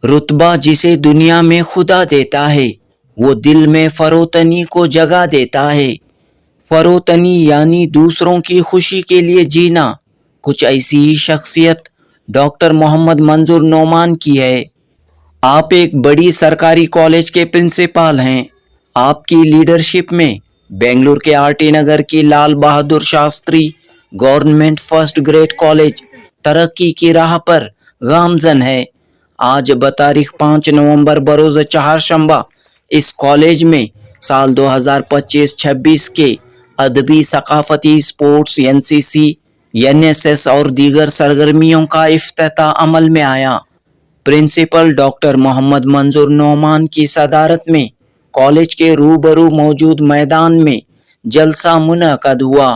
रुतबा जिसे दुनिया में खुदा देता है, वो दिल में फरोतनी को जगा देता है। फरोतनी यानी दूसरों की खुशी के लिए जीना। कुछ ऐसी ही शख्सियत डॉक्टर मोहम्मद मंजूर नोमान की है। आप एक बड़ी सरकारी कॉलेज के प्रिंसिपल हैं। आपकी लीडरशिप में बेंगलुरु के आरटी नगर की Lal Bahadur Shastri government first grade college तरक्की की राह पर गामजन है। आज बतारीख 5 नवंबर बरोज चारशंबा इस कॉलेज में साल 2025-26 के अदबी, सकाफती, स्पोर्ट्स, एनसीसी, एनएसएस और दीगर सरगर्मियों का इफ्तिताह अमल में आया। प्रिंसिपल डॉक्टर मोहम्मद मंजूर नोमान की सदारत में कॉलेज के रूबरू मौजूद मैदान में जलसा मुनअक़द हुआ।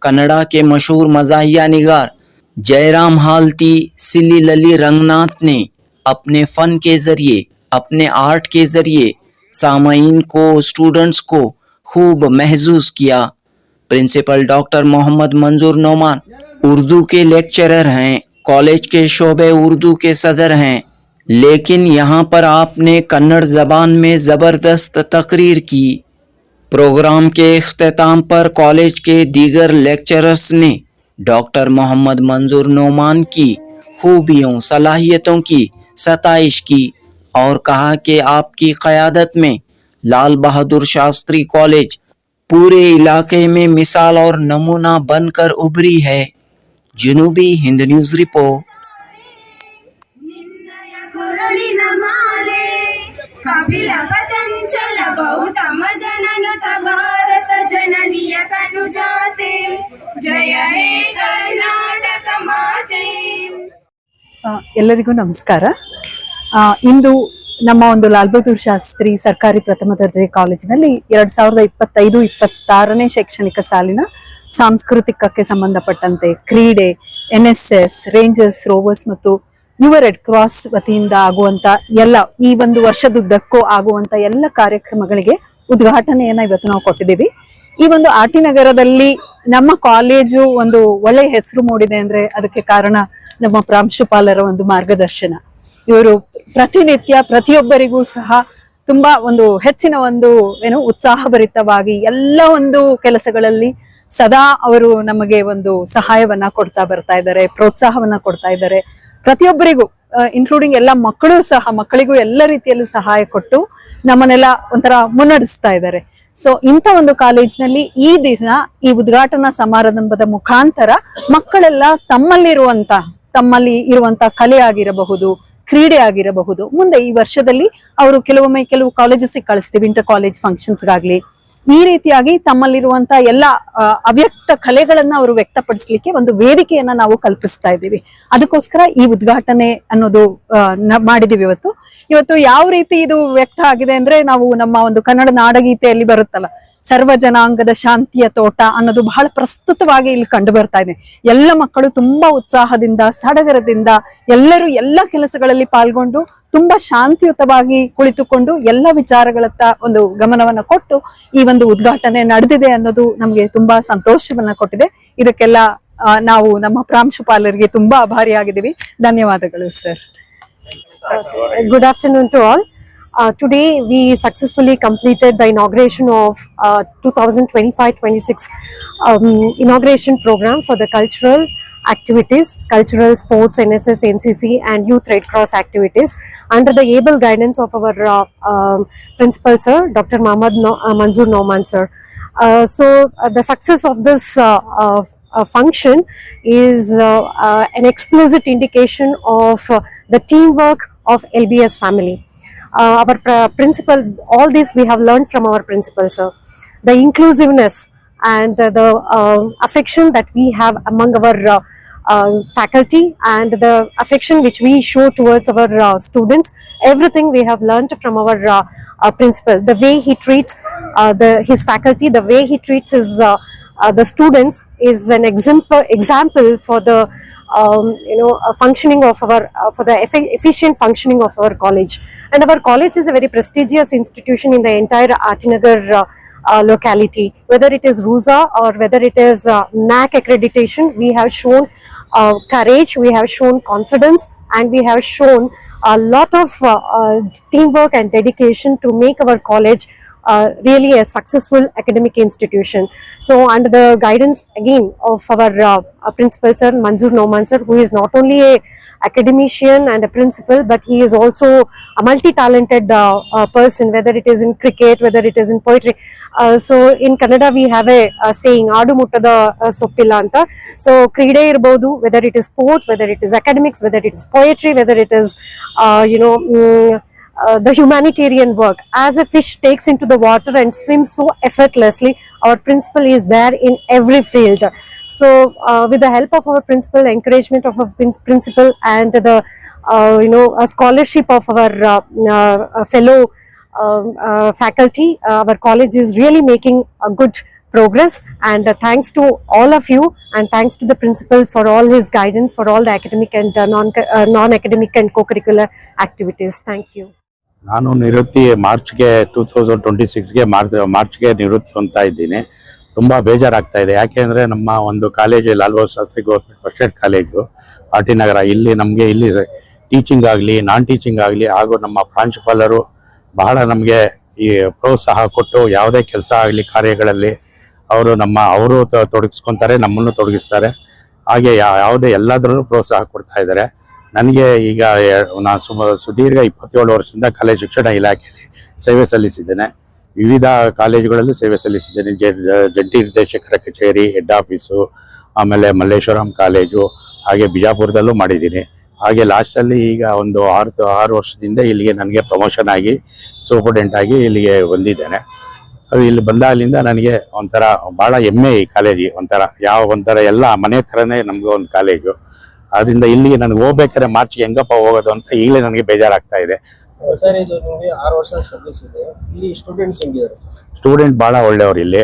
कन्नड़ा के मशहूर मज़ाहिया निगार जयराम हालती सिली लली रंगनाथ ने अपने फ़न के ज़रिए, अपने आर्ट के ज़रिए सामाईन को, स्टूडेंट्स को खूब महसूस किया। प्रिंसिपल डॉक्टर मोहम्मद मंजूर नोमान उर्दू के लेक्चरर हैं, कॉलेज के शोबे उर्दू के सदर हैं, लेकिन यहाँ पर आपने कन्नड़ ज़बान में ज़बरदस्त तकरीर की। प्रोग्राम के इख्तिताम पर कॉलेज के दीगर लेक्चरर्स ने डॉक्टर मोहम्मद मंजूर नोमान की खूबियों, सलाहियतों की सताइश की और कहा कि आपकी क़यादत में लाल बहादुर शास्त्री कॉलेज पूरे इलाके में मिसाल और नमूना बनकर उभरी है। जनूबी हिंद न्यूज़ रिपोर्ट। ಎಲ್ಲರಿಗೂ ನಮಸ್ಕಾರ. ಇಂದು ನಮ್ಮ ಒಂದು ಲಾಲ್ ಬಹದ್ದೂರ್ ಶಾಸ್ತ್ರಿ ಸರ್ಕಾರಿ ಪ್ರಥಮ ದರ್ಜೆ ಕಾಲೇಜಿನಲ್ಲಿ 2025-26ನೇ ಶೈಕ್ಷಣಿಕ ಸಾಲಿನ ಸಾಂಸ್ಕೃತಿಕಕ್ಕೆ ಸಂಬಂಧಪಟ್ಟಂತೆ ಕ್ರೀಡೆ, ಎನ್ಎಸ್ಎಸ್, ರೇಂಜರ್ಸ್, ರೋವರ್ಸ್ ಮತ್ತು ಯುವ ರೆಡ್ ಕ್ರಾಸ್ ವತಿಯಿಂದ ಆಗುವಂತ ಎಲ್ಲ ಈ ಒಂದು ವರ್ಷದುದ್ದಕ್ಕೂ ಆಗುವಂತ ಎಲ್ಲ ಕಾರ್ಯಕ್ರಮಗಳಿಗೆ ಉದ್ಘಾಟನೆಯನ್ನ ಇವತ್ತು ನಾವು ಕೊಟ್ಟಿದ್ದೀವಿ. ಈ ಒಂದು ಆರ್ಟಿ ನಗರದಲ್ಲಿ ನಮ್ಮ ಕಾಲೇಜು ಒಂದು ಒಳ್ಳೆಯ ಹೆಸರು ಮೂಡಿದೆ ಅಂದ್ರೆ ಅದಕ್ಕೆ ಕಾರಣ ನಮ್ಮ ಪ್ರಾಂಶುಪಾಲರ ಒಂದು ಮಾರ್ಗದರ್ಶನ. ಇವರು ಪ್ರತಿನಿತ್ಯ ಪ್ರತಿಯೊಬ್ಬರಿಗೂ ಸಹ ತುಂಬಾ ಒಂದು ಹೆಚ್ಚಿನ ಒಂದು ಉತ್ಸಾಹಭರಿತವಾಗಿ ಎಲ್ಲ ಒಂದು ಕೆಲಸಗಳಲ್ಲಿ ಸದಾ ಅವರು ನಮಗೆ ಒಂದು ಸಹಾಯವನ್ನ ಕೊಡ್ತಾ ಬರ್ತಾ ಇದ್ದಾರೆ, ಪ್ರೋತ್ಸಾಹವನ್ನ ಕೊಡ್ತಾ ಇದ್ದಾರೆ. ಪ್ರತಿಯೊಬ್ಬರಿಗೂ ಇನ್ಕ್ಲೂಡಿಂಗ್ ಎಲ್ಲ ಮಕ್ಕಳಿಗೂ ಎಲ್ಲ ರೀತಿಯಲ್ಲೂ ಸಹಾಯ ಕೊಟ್ಟು ನಮ್ಮನ್ನೆಲ್ಲ ಒಂಥರ ಮುನ್ನಡೆಸ್ತಾ ಇದ್ದಾರೆ. ಸೊ ಇಂಥ ಒಂದು ಕಾಲೇಜ್ನಲ್ಲಿ ಈ ದಿನ ಈ ಉದ್ಘಾಟನಾ ಸಮಾರಂಭದ ಮುಖಾಂತರ ಮಕ್ಕಳೆಲ್ಲ ತಮ್ಮಲ್ಲಿ ಇರುವಂತ ಕಲೆ ಆಗಿರಬಹುದು, ಕ್ರೀಡೆ ಆಗಿರಬಹುದು, ಮುಂದೆ ಈ ವರ್ಷದಲ್ಲಿ ಅವರು ಕೆಲವು ಕಾಲೇಜಸ್ಗೆ ಕಳಿಸ್ತೀವಿ, ಇಂಟರ್ ಕಾಲೇಜ್ ಫಂಕ್ಷನ್ಸ್ಗಾಗ್ಲಿ, ಈ ರೀತಿಯಾಗಿ ತಮ್ಮಲ್ಲಿರುವಂತ ಎಲ್ಲ ಅವ್ಯಕ್ತ ಕಲೆಗಳನ್ನ ಅವರು ವ್ಯಕ್ತಪಡಿಸ್ಲಿಕ್ಕೆ ಒಂದು ವೇದಿಕೆಯನ್ನ ನಾವು ಕಲ್ಪಿಸ್ತಾ ಇದ್ದೀವಿ. ಅದಕ್ಕೋಸ್ಕರ ಈ ಉದ್ಘಾಟನೆ ಅನ್ನೋದು ಮಾಡಿದೀವಿ ಇವತ್ತು ಯಾವ ರೀತಿ ಇದು ವ್ಯಕ್ತ ಆಗಿದೆ ಅಂದ್ರೆ, ನಾವು ನಮ್ಮ ಒಂದು ಕನ್ನಡ ನಾಡಗೀತೆಯಲ್ಲಿ ಬರುತ್ತಲ್ಲ, ಸರ್ವ ಜನಾಂಗದ ಶಾಂತಿಯ ತೋಟ ಅನ್ನೋದು ಬಹಳ ಪ್ರಸ್ತುತವಾಗಿ ಇಲ್ಲಿ ಕಂಡು ಬರ್ತಾ ಇದೆ. ಎಲ್ಲ ಮಕ್ಕಳು ತುಂಬಾ ಉತ್ಸಾಹದಿಂದ, ಸಡಗರದಿಂದ ಎಲ್ಲರೂ ಎಲ್ಲ ಕೆಲಸಗಳಲ್ಲಿ ಪಾಲ್ಗೊಂಡು ತುಂಬಾ ಶಾಂತಿಯುತವಾಗಿ ಕುಳಿತುಕೊಂಡು ಎಲ್ಲ ವಿಚಾರಗಳತ್ತ ಒಂದು ಗಮನವನ್ನ ಕೊಟ್ಟು ಈ ಒಂದು ಉದ್ಘಾಟನೆ ನಡೆದಿದೆ ಅನ್ನೋದು ನಮ್ಗೆ ತುಂಬಾ ಸಂತೋಷವನ್ನ ಕೊಟ್ಟಿದೆ. ಇದಕ್ಕೆಲ್ಲ ನಾವು ನಮ್ಮ ಪ್ರಾಂಶುಪಾಲರಿಗೆ ತುಂಬಾ ಆಭಾರಿಯಾಗಿದ್ದೀವಿ. ಧನ್ಯವಾದಗಳು sir. Good afternoon to all. Today we successfully completed the inauguration of 2025-26 inauguration program for the cultural activities, cultural sports, NSS, NCC and Youth Red Cross activities under the able guidance of our principal sir, Dr. Mohammad Manzoor Noman sir. The success of this function is an explicit indication of the teamwork of LBS family. Our principal, all this we have learned from our principal sir. The inclusiveness and the affection that we have among our faculty and the affection which we show towards our students, everything we have learned from our principal. The way he treats his faculty, the way he treats his the students is an example for the functioning of our for the efficient functioning of our college. And our college is a very prestigious institution in the entire Atinagar locality. Whether it is RUSA or whether it is NAC accreditation, we have shown courage, we have shown confidence, and we have shown a lot of teamwork and dedication to make our college really a successful academic institution. So under the guidance again of our principal sir Manzoor Noman sir, who is not only a academician and a principal, but he is also a multi-talented person, whether it is in cricket, whether it is in poetry. So in Kannada we have a saying, Adu Muttada Soppilla anta. So kride irbodu, whether it is sports, whether it is academics, whether it is poetry, whether it is the humanitarian work. As a fish takes into the water and swims so effortlessly, our principal is there in every field. So with the help of our principal, encouragement of our principal, and the a scholarship of our fellow faculty, our college is really making a good progress. And thanks to all of you, and thanks to the principal for all his guidance, for all the academic and non-academic and co-curricular activities. Thank you. ನಾನು ನಿವೃತ್ತಿ ಮಾರ್ಚ್ಗೆ 2026ಗೆ ಮಾರ್ಚ್ಗೆ ನಿವೃತ್ತಿ ಹೊಂದ್ತಾ ಇದ್ದೀನಿ. ತುಂಬ ಬೇಜಾರಾಗ್ತಾ ಇದೆ. ಯಾಕೆ ಅಂದರೆ ನಮ್ಮ ಒಂದು college Lal Bahadur Shastri government first ಏಡ್ ಕಾಲೇಜು ಆರ್.ಟಿ. ನಗರ, ಇಲ್ಲಿ ನಮಗೆ ಇಲ್ಲಿ ಟೀಚಿಂಗ್ ಆಗಲಿ ನಾನ್ ಟೀಚಿಂಗ್ ಆಗಲಿ ಹಾಗೂ ನಮ್ಮ ಪ್ರಾಂಶುಪಾಲರು ಬಹಳ ನಮಗೆ ಈ ಪ್ರೋತ್ಸಾಹ ಕೊಟ್ಟು ಯಾವುದೇ ಕೆಲಸ ಆಗಲಿ ಕಾರ್ಯಗಳಲ್ಲಿ ಅವರು ತೊಡಗಿಸ್ಕೊತಾರೆ, ನಮ್ಮನ್ನು ತೊಡಗಿಸ್ತಾರೆ. ಹಾಗೆ ಯಾವುದೇ ಎಲ್ಲದರಲ್ಲೂ ಪ್ರೋತ್ಸಾಹ ಕೊಡ್ತಾ ಇದ್ದಾರೆ. ನನಗೆ ಈಗ ನಾನು ಸುದೀರ್ಘ 27 ವರ್ಷದಿಂದ ಕಾಲೇಜ್ ಶಿಕ್ಷಣ ಇಲಾಖೆಯಲ್ಲಿ ಸೇವೆ ಸಲ್ಲಿಸಿದ್ದೇನೆ. ವಿವಿಧ ಕಾಲೇಜುಗಳಲ್ಲಿ ಸೇವೆ ಸಲ್ಲಿಸಿದ್ದೇನೆ. ಜಂಟಿ ನಿರ್ದೇಶಕರ ಕಚೇರಿ, ಹೆಡ್ ಆಫೀಸು, ಆಮೇಲೆ ಮಲ್ಲೇಶ್ವರಂ ಕಾಲೇಜು, ಹಾಗೆ ಬಿಜಾಪುರದಲ್ಲೂ ಮಾಡಿದ್ದೀನಿ. ಹಾಗೆ ಲಾಸ್ಟಲ್ಲಿ ಈಗ ಒಂದು 6 ವರ್ಷದಿಂದ ಇಲ್ಲಿಗೆ ನನಗೆ ಪ್ರಮೋಷನ್ ಆಗಿ ಸೂಪರ್ಡೆಂಟ್ ಆಗಿ ಇಲ್ಲಿಗೆ ಬಂದಿದ್ದೇನೆ. ಇಲ್ಲಿ ಬಂದಾಗಲಿಂದ ನನಗೆ ಒಂಥರ ಭಾಳ ಹೆಮ್ಮೆ ಈ ಕಾಲೇಜಿಗೆ. ಒಂಥರ ಎಲ್ಲ ಮನೆ ಥರನೇ ನಮಗೆ ಒಂದು ಕಾಲೇಜು. ಅದರಿಂದ ಇಲ್ಲಿಗೆ ನನಗೆ ಹೋಗ್ಬೇಕಾದ್ರೆ ಮಾರ್ಚ್ಗೆ ಹೆಂಗಪ್ಪ ಹೋಗೋದು ಅಂತ ಈಗಲೇ ನನಗೆ ಬೇಜಾರಾಗ್ತಾ ಇದೆ. ಸರ್, ಇದು ನಿಮಗೆ 6 ವರ್ಷ ಸರ್ವಿಸ್ ಇದೆ. ಇಲ್ಲಿ ಸ್ಟೂಡೆಂಟ್ಸ್ ಹೆಂಗಿದ್ದಾರೆ ಸರ್? ಸ್ಟೂಡೆಂಟ್ ಭಾಳ ಒಳ್ಳೆಯವರು. ಇಲ್ಲಿ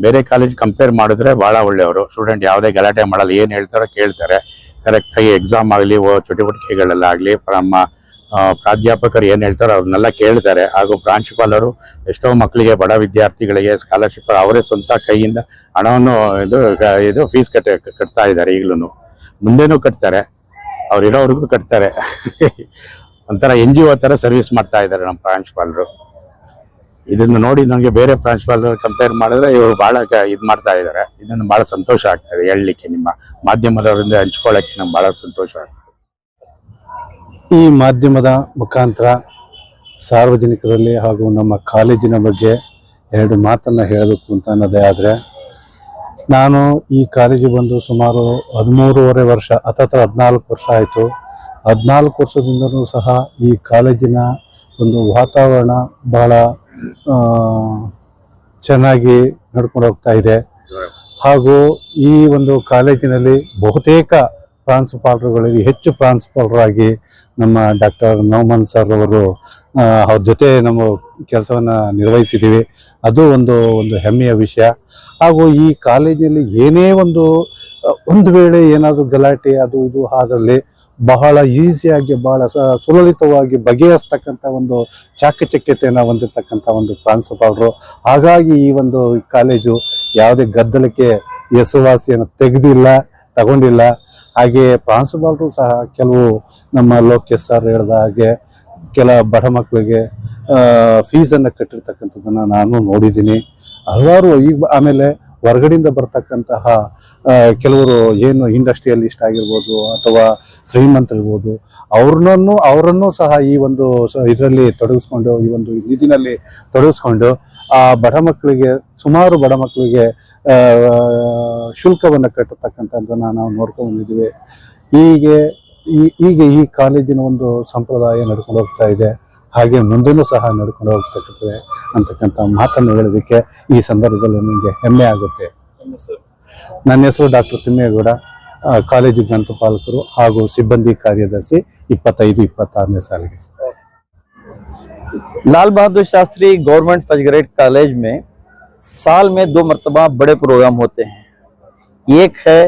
ಬೇರೆ ಕಾಲೇಜ್ ಕಂಪೇರ್ ಮಾಡಿದ್ರೆ ಭಾಳ ಒಳ್ಳೆಯವರು. ಸ್ಟೂಡೆಂಟ್ ಯಾವುದೇ ಗಲಾಟೆ ಮಾಡಲ್ಲ, ಏನು ಹೇಳ್ತಾರೋ ಕೇಳ್ತಾರೆ. ಕರೆಕ್ಟಾಗಿ ಎಕ್ಸಾಮ್ ಆಗಲಿ, ಚಟುವಟಿಕೆಗಳಲ್ಲಾಗಲಿ ನಮ್ಮ ಪ್ರಾಧ್ಯಾಪಕರು ಏನು ಹೇಳ್ತಾರೋ ಅವ್ರನ್ನೆಲ್ಲ ಕೇಳ್ತಾರೆ. ಹಾಗೂ ಪ್ರಾಂಶುಪಾಲರು ಎಷ್ಟೋ ಮಕ್ಕಳಿಗೆ, ಬಡ ವಿದ್ಯಾರ್ಥಿಗಳಿಗೆ ಸ್ಕಾಲರ್ಶಿಪ್ ಅವರೇ ಸ್ವಂತ ಕೈಯಿಂದ ಹಣವನ್ನು ಇದು ಫೀಸ್ ಕಟ್ತಾ ಇದ್ದಾರೆ. ಈಗಲೂ ಮುಂದೆನೂ ಕಟ್ತಾರೆ, ಅವ್ರಿರೋವ್ರಿಗೂ ಕಟ್ತಾರೆ. ಒಂಥರ NGO ಥರ ಸರ್ವಿಸ್ ಮಾಡ್ತಾ ಇದ್ದಾರೆ ನಮ್ಮ ಪ್ರಾಂಶುಪಾಲರು. ಇದನ್ನು ನೋಡಿ ನನಗೆ ಬೇರೆ ಪ್ರಾಂಶುಪಾಲರು ಕಂಪೇರ್ ಮಾಡಿದ್ರೆ ಇವರು ಭಾಳ ಇದು ಮಾಡ್ತಾ ಇದ್ದಾರೆ. ಇದನ್ನು ಭಾಳ ಸಂತೋಷ ಆಗ್ತಾ ಇದೆ ಹೇಳಲಿಕ್ಕೆ, ನಿಮ್ಮ ಮಾಧ್ಯಮದವರಿಂದ ಹಂಚ್ಕೊಳ್ಳೋಕ್ಕೆ ನಮ್ಗೆ ಭಾಳ ಸಂತೋಷ ಆಗ್ತದೆ. ಈ ಮಾಧ್ಯಮದ ಮುಖಾಂತರ ಸಾರ್ವಜನಿಕರಲ್ಲಿ ಹಾಗೂ ನಮ್ಮ ಕಾಲೇಜಿನ ಬಗ್ಗೆ 2 ಮಾತನ್ನು ಹೇಳಬೇಕು ಅಂತ ಅನ್ನೋದೇ ಆದರೆ, ನಾನು ಈ ಕಾಲೇಜಿಗೆ ಬಂದು ಸುಮಾರು 13.5 ವರ್ಷ, ಹತ್ತತ್ರ 14 ವರ್ಷ ಆಯಿತು. 14 ವರ್ಷದಿಂದಲೂ ಸಹ ಈ ಕಾಲೇಜಿನ ಒಂದು ವಾತಾವರಣ ಬಹಳ ಚೆನ್ನಾಗಿ ನಡ್ಕೊಂಡು ಹೋಗ್ತಾ ಇದೆ. ಹಾಗೂ ಈ ಒಂದು ಕಾಲೇಜಿನಲ್ಲಿ ಬಹುತೇಕ ಪ್ರಾಂಶುಪಾಲರುಗಳಲ್ಲಿ ಹೆಚ್ಚು ಪ್ರಾಂಶುಪಾಲರಾಗಿ ನಮ್ಮ ಡಾಕ್ಟರ್ ನೋಮನ್ ಸರ್ ಅವರು ಅವ್ರ ಜೊತೆ ನಮ್ಮ ಕೆಲಸವನ್ನು ನಿರ್ವಹಿಸಿದ್ದೀವಿ. ಅದು ಒಂದು ಹೆಮ್ಮೆಯ ವಿಷಯ. ಹಾಗೂ ಈ ಕಾಲೇಜಿನಲ್ಲಿ ಏನೇ ಒಂದು ವೇಳೆ ಏನಾದರೂ ಗಲಾಟೆ ಅದು ಇದು ಆದಲ್ಲಿ ಬಹಳ ಈಸಿಯಾಗಿ, ಬಹಳ ಸುಲಲಿತವಾಗಿ ಬಗೆಹರಿಸ್ತಕ್ಕಂಥ ಒಂದು ಚಾಕಚಕ್ಯತೆಯನ್ನು ಹೊಂದಿರತಕ್ಕಂಥ ಒಂದು ಪ್ರಾಂಶುಪಾಲರು. ಹಾಗಾಗಿ ಈ ಕಾಲೇಜು ಯಾವುದೇ ಗದ್ದಲಕ್ಕೆ ಹೆಸರುವಾಸಿಯನ್ನು ತಗೊಂಡಿಲ್ಲ. ಹಾಗೆ ಪ್ರಾಂಶುಪಾಲರು ಸಹ ಕೆಲವು ನಮ್ಮ ಲೋಕೇಶ್ ಸರ್ ಹೇಳಿದ ಹಾಗೆ ಕೆಲ ಬಡ ಮಕ್ಕಳಿಗೆ ಫೀಸನ್ನು ಕಟ್ಟಿರ್ತಕ್ಕಂಥದ್ದನ್ನು ನಾನು ನೋಡಿದ್ದೀನಿ. ಹಲವಾರು ಆಮೇಲೆ ಹೊರಗಡೆಯಿಂದ ಬರ್ತಕ್ಕಂತಹ ಕೆಲವರು ಏನು ಇಂಡಸ್ಟ್ರಿಯಲಿಸ್ಟ್ ಆಗಿರ್ಬೋದು ಅಥವಾ ಶ್ರೀಮಂತರಿರ್ಬೋದು, ಅವರನ್ನು ಸಹ ಈ ಇದರಲ್ಲಿ ತೊಡಗಿಸ್ಕೊಂಡು, ಈ ನಿಧಿನಲ್ಲಿ ತೊಡಗಿಸ್ಕೊಂಡು ಆ ಬಡ ಮಕ್ಕಳಿಗೆ, ಸುಮಾರು ಬಡ ಮಕ್ಕಳಿಗೆ ಶುಲ್ಕವನ್ನು ಕಟ್ಟತಕ್ಕಂಥದ್ದನ್ನು ನಾವು ನೋಡ್ಕೊಂಡು ಬಂದಿದ್ದೀವಿ. ಈಗ ಈ ಕಾಲೇಜಿನ ಒಂದು ಸಂಪ್ರದಾಯ ನಡ್ಕೊಂಡು ಹೋಗ್ತಾ ಇದೆ. ಹಾಗೆ ಮುಂದೆನೂ ಸಹ ನಡ್ಕೊಂಡು ಹೋಗ್ತಕ್ಕಂಥದ್ದು ಅಂತಕ್ಕಂಥ ಮಾತನ್ನು ಹೇಳೋದಕ್ಕೆ ಈ ಸಂದರ್ಭದಲ್ಲಿ ನನಗೆ ಹೆಮ್ಮೆ ಆಗುತ್ತೆ. ನನ್ನ ಹೆಸರು ಡಾಕ್ಟರ್ ತಿಮ್ಮೇಗೌಡ, ಕಾಲೇಜು ಗ್ರಂಥಪಾಲಕರು ಹಾಗೂ ಸಿಬ್ಬಂದಿ ಕಾರ್ಯದರ್ಶಿ 25-26ನೇ ಸಾಲಿಗೆ. Lal Bahadur Shastri government first grade college में साल में 2 मरतबा बड़े प्रोग्राम होते हैं. एक है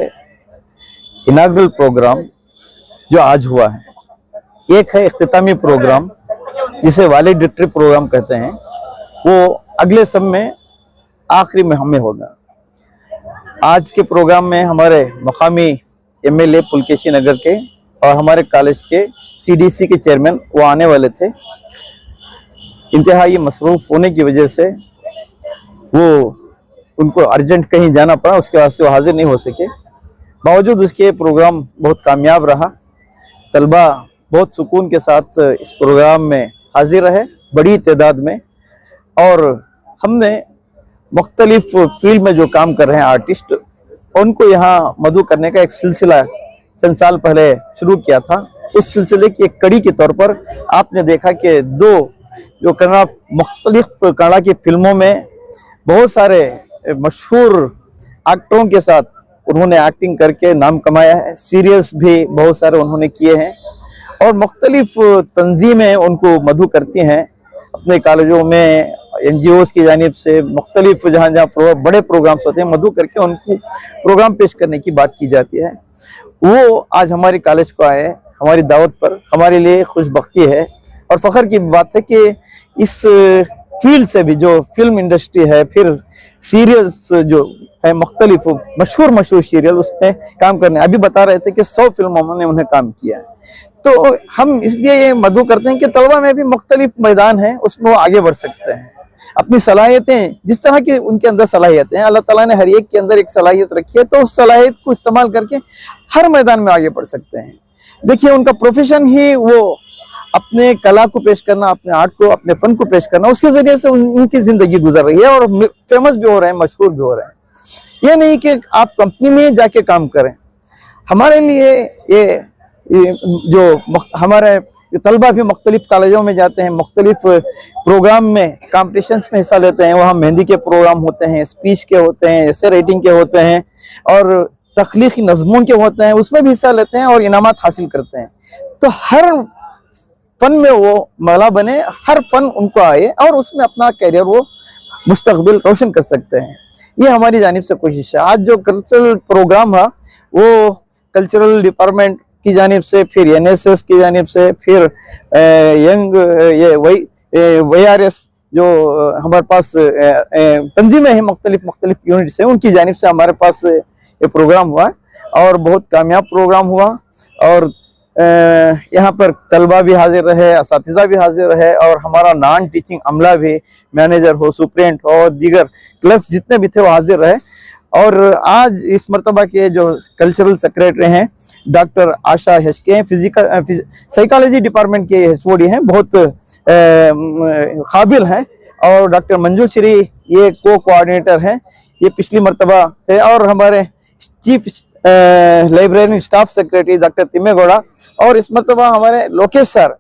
इनाग्रल प्रोग्राम जो आज हुआ है, एक है इख्तितामी प्रोग्राम जिसे वैलिडिक्टरी प्रोग्राम कहते हैं, वो अगले सब में आखिरी में हमें होगा. आज के प्रोग्राम में हमारे मुकामी MLA पुलकेशी नगर के और हमारे कॉलेज के CDC के चेयरमैन वो आने वाले थे, इंतहाई मसरूफ होने की वजह से वो उनको अर्जेंट कहीं जाना पड़ा, उसके वास्ते वो हाजिर नहीं हो सके। बावजूद उसके प्रोग्राम बहुत कामयाब रहा। तलबा बहुत सुकून के साथ इस प्रोग्राम में हाजिर रहे बड़ी तादाद में, और हमने मुख्तलिफ फील्ड में जो काम कर रहे हैं आर्टिस्ट, उनको यहाँ मदऊ करने का एक सिलसिला चंद साल पहले शुरू किया था। उस सिलसिले की एक कड़ी के तौर पर आपने देखा कि दो जो कन्नड़ा मुख्तलिफ कन्नड़ा की फिल्मों में बहुत सारे मशहूर एक्टरों के साथ उन्होंने एक्टिंग करके नाम कमाया है। सीरियल्स भी बहुत सारे उन्होंने किए हैं, और मुख्तलिफ तंजीमें उनको मदऊ करती हैं अपने कॉलेजों में, NGOs की जानिब से मुख्तलिफ जहाँ जहाँ बड़े प्रोग्राम्स होते हैं मदऊ करके उनको प्रोग्राम पेश करने की बात की जाती है। वो आज हमारे कॉलेज को आए हमारी दावत पर, हमारे लिए खुशबख्ती है और फख्र की बात है कि इस फील्ड से भी जो फिल्म इंडस्ट्री है, फिर सीरियल्स जो है मुख्तलिफ मशहूर सीरियल, उसमें काम करने अभी बता रहे थे कि 100 फिल्मों में उन्हें काम किया है। तो हम इसलिए ये मदऊ करते हैं कि तलबा में भी मुख्तलिफ मैदान है, उसमें वो आगे बढ़ सकते हैं। अपनी सलाहियतें जिस तरह की उनके अंदर सलाहियतें हैं, अल्लाह ताला ने हर एक के अंदर एक सलाहियत रखी है, तो उस सलाहियत को इस्तेमाल करके हर मैदान में आगे बढ़ सकते हैं। देखिए उनका प्रोफेशन ही वो अपने कला को पेश करना, अपने आर्ट को, अपने फन को पेश करना, उसके जरिए से उनकी जिंदगी गुजर रही है और फेमस भी हो रहे हैं, मशहूर भी हो रहे हैं। ये नहीं कि आप कंपनी में जाके काम करें। हमारे लिए ये जो हमारे तलबा भी मुख्तलिफ कॉलेजों में जाते हैं, मुख्तलिफ प्रोग्राम में कॉम्पिटिशन्स में हिस्सा लेते हैं। वहाँ मेहंदी के प्रोग्राम होते हैं, स्पीच के होते हैं, एसे राइटिंग के होते हैं और तख्लीकी नज़्मों के होते हैं, उसमें भी हिस्सा लेते हैं और इनामात हासिल करते हैं। तो हर फन में वो मला बने, हर फन उनको आए और उसमें अपना कैरियर वो मुस्तकबिल रोशन कर सकते हैं। ये हमारी जानिब से कोशिश है। आज जो कल्चरल प्रोग्राम है वो कल्चरल डिपार्टमेंट की जानिब से, फिर NSS की जानिब से, फिर यंग ये YRS जो हमारे पास तंजीमें हैं, मुख्तलिफ यूनिट्स हैं, उनकी जानिब से हमारे पास ये प्रोग्राम हुआ और बहुत कामयाब प्रोग्राम हुआ। और यहाँ पर तलबा भी हाजिर रहे, असातिज़ा भी हाजिर रहे और हमारा नॉन टीचिंग अमला भी, मैनेजर हो, सुप्रेंट हो और दीगर क्लर्क्स जितने भी थे वो हाजिर रहे। और आज इस मरतबा के जो कल्चरल सेक्रेटरी हैं डॉक्टर आशा हेस्के हैं, साइकोलॉजी डिपार्टमेंट के HOD हैं, बहुत काबिल हैं। और डॉक्टर मंजू श्री ये कोऑर्डिनेटर हैं, ये पिछली मरतबा थे। और हमारे chief library staff secretary doctor Thimmegowda, और इस मरतबा हमारे लोकेश सर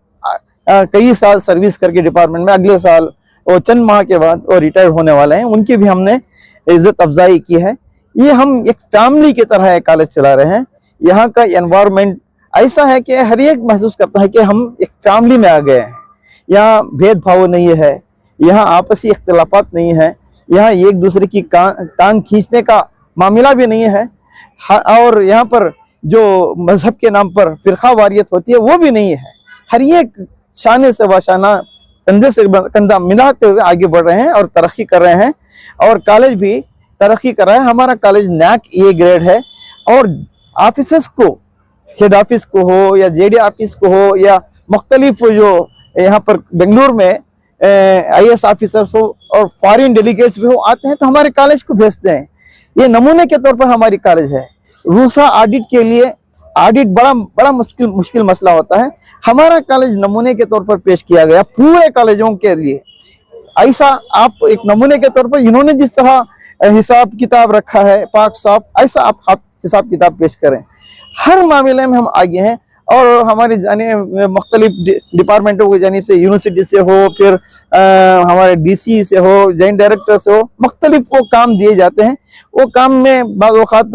कई साल सर्विस करके डिपार्टमेंट में, अगले साल वो चंद माह के बाद वो रिटायर होने वाले हैं, उनकी भी हमने इज्जत अफजाई की है। ये हम एक फैमिली की तरह कॉलेज चला रहे हैं। यहाँ का एनवायरनमेंट ऐसा है कि हर एक महसूस करता है कि हम एक फैमिली में आ गए हैं। यहाँ भेदभाव नहीं है, यहाँ आपसी इख्तिलाफात नहीं है, यहाँ एक दूसरे की टांग खींचने का मामला भी नहीं है, और यहाँ पर जो मजहब के नाम पर फिरका वारियत होती है वो भी नहीं है। हर एक शाने से वाशाना, कंधे से कंधा मिलाते हुए आगे बढ़ रहे हैं और तरक्की कर रहे हैं, और कॉलेज भी तरक्की कर रहा है। हमारा कॉलेज NAC A ग्रेड है, और ऑफिसर्स को, हेड ऑफिस को हो या JD ऑफिस को हो या मुख्तलिफ जो यहाँ पर बेंगलुरु में IAS ऑफिसर्स हो और फॉरेन डेलीगेट्स भी हो आते हैं तो हमारे कॉलेज को भेजते हैं। ये नमूने के तौर पर हमारी कॉलेज है। रूसा ऑडिट के लिए, ऑडिट बड़ा मुश्किल मसला होता है, हमारा कॉलेज नमूने के तौर पर पेश किया गया पूरे कॉलेजों के लिए। ऐसा आप एक नमूने के तौर पर इन्होंने जिस तरह हिसाब किताब रखा है पाक साफ, ऐसा आप हिसाब किताब पेश करें। हर मामले में हम आगे हैं, और हमारी जाने मुख्तलिफ डिपार्टमेंटों की जानिब से, यूनिवर्सिटी से हो, फिर हमारे DC से हो, जॉइंट डायरेक्टर से हो, मुख्तलिफ वो काम दिए जाते हैं। वो काम में बाज़ औक़ात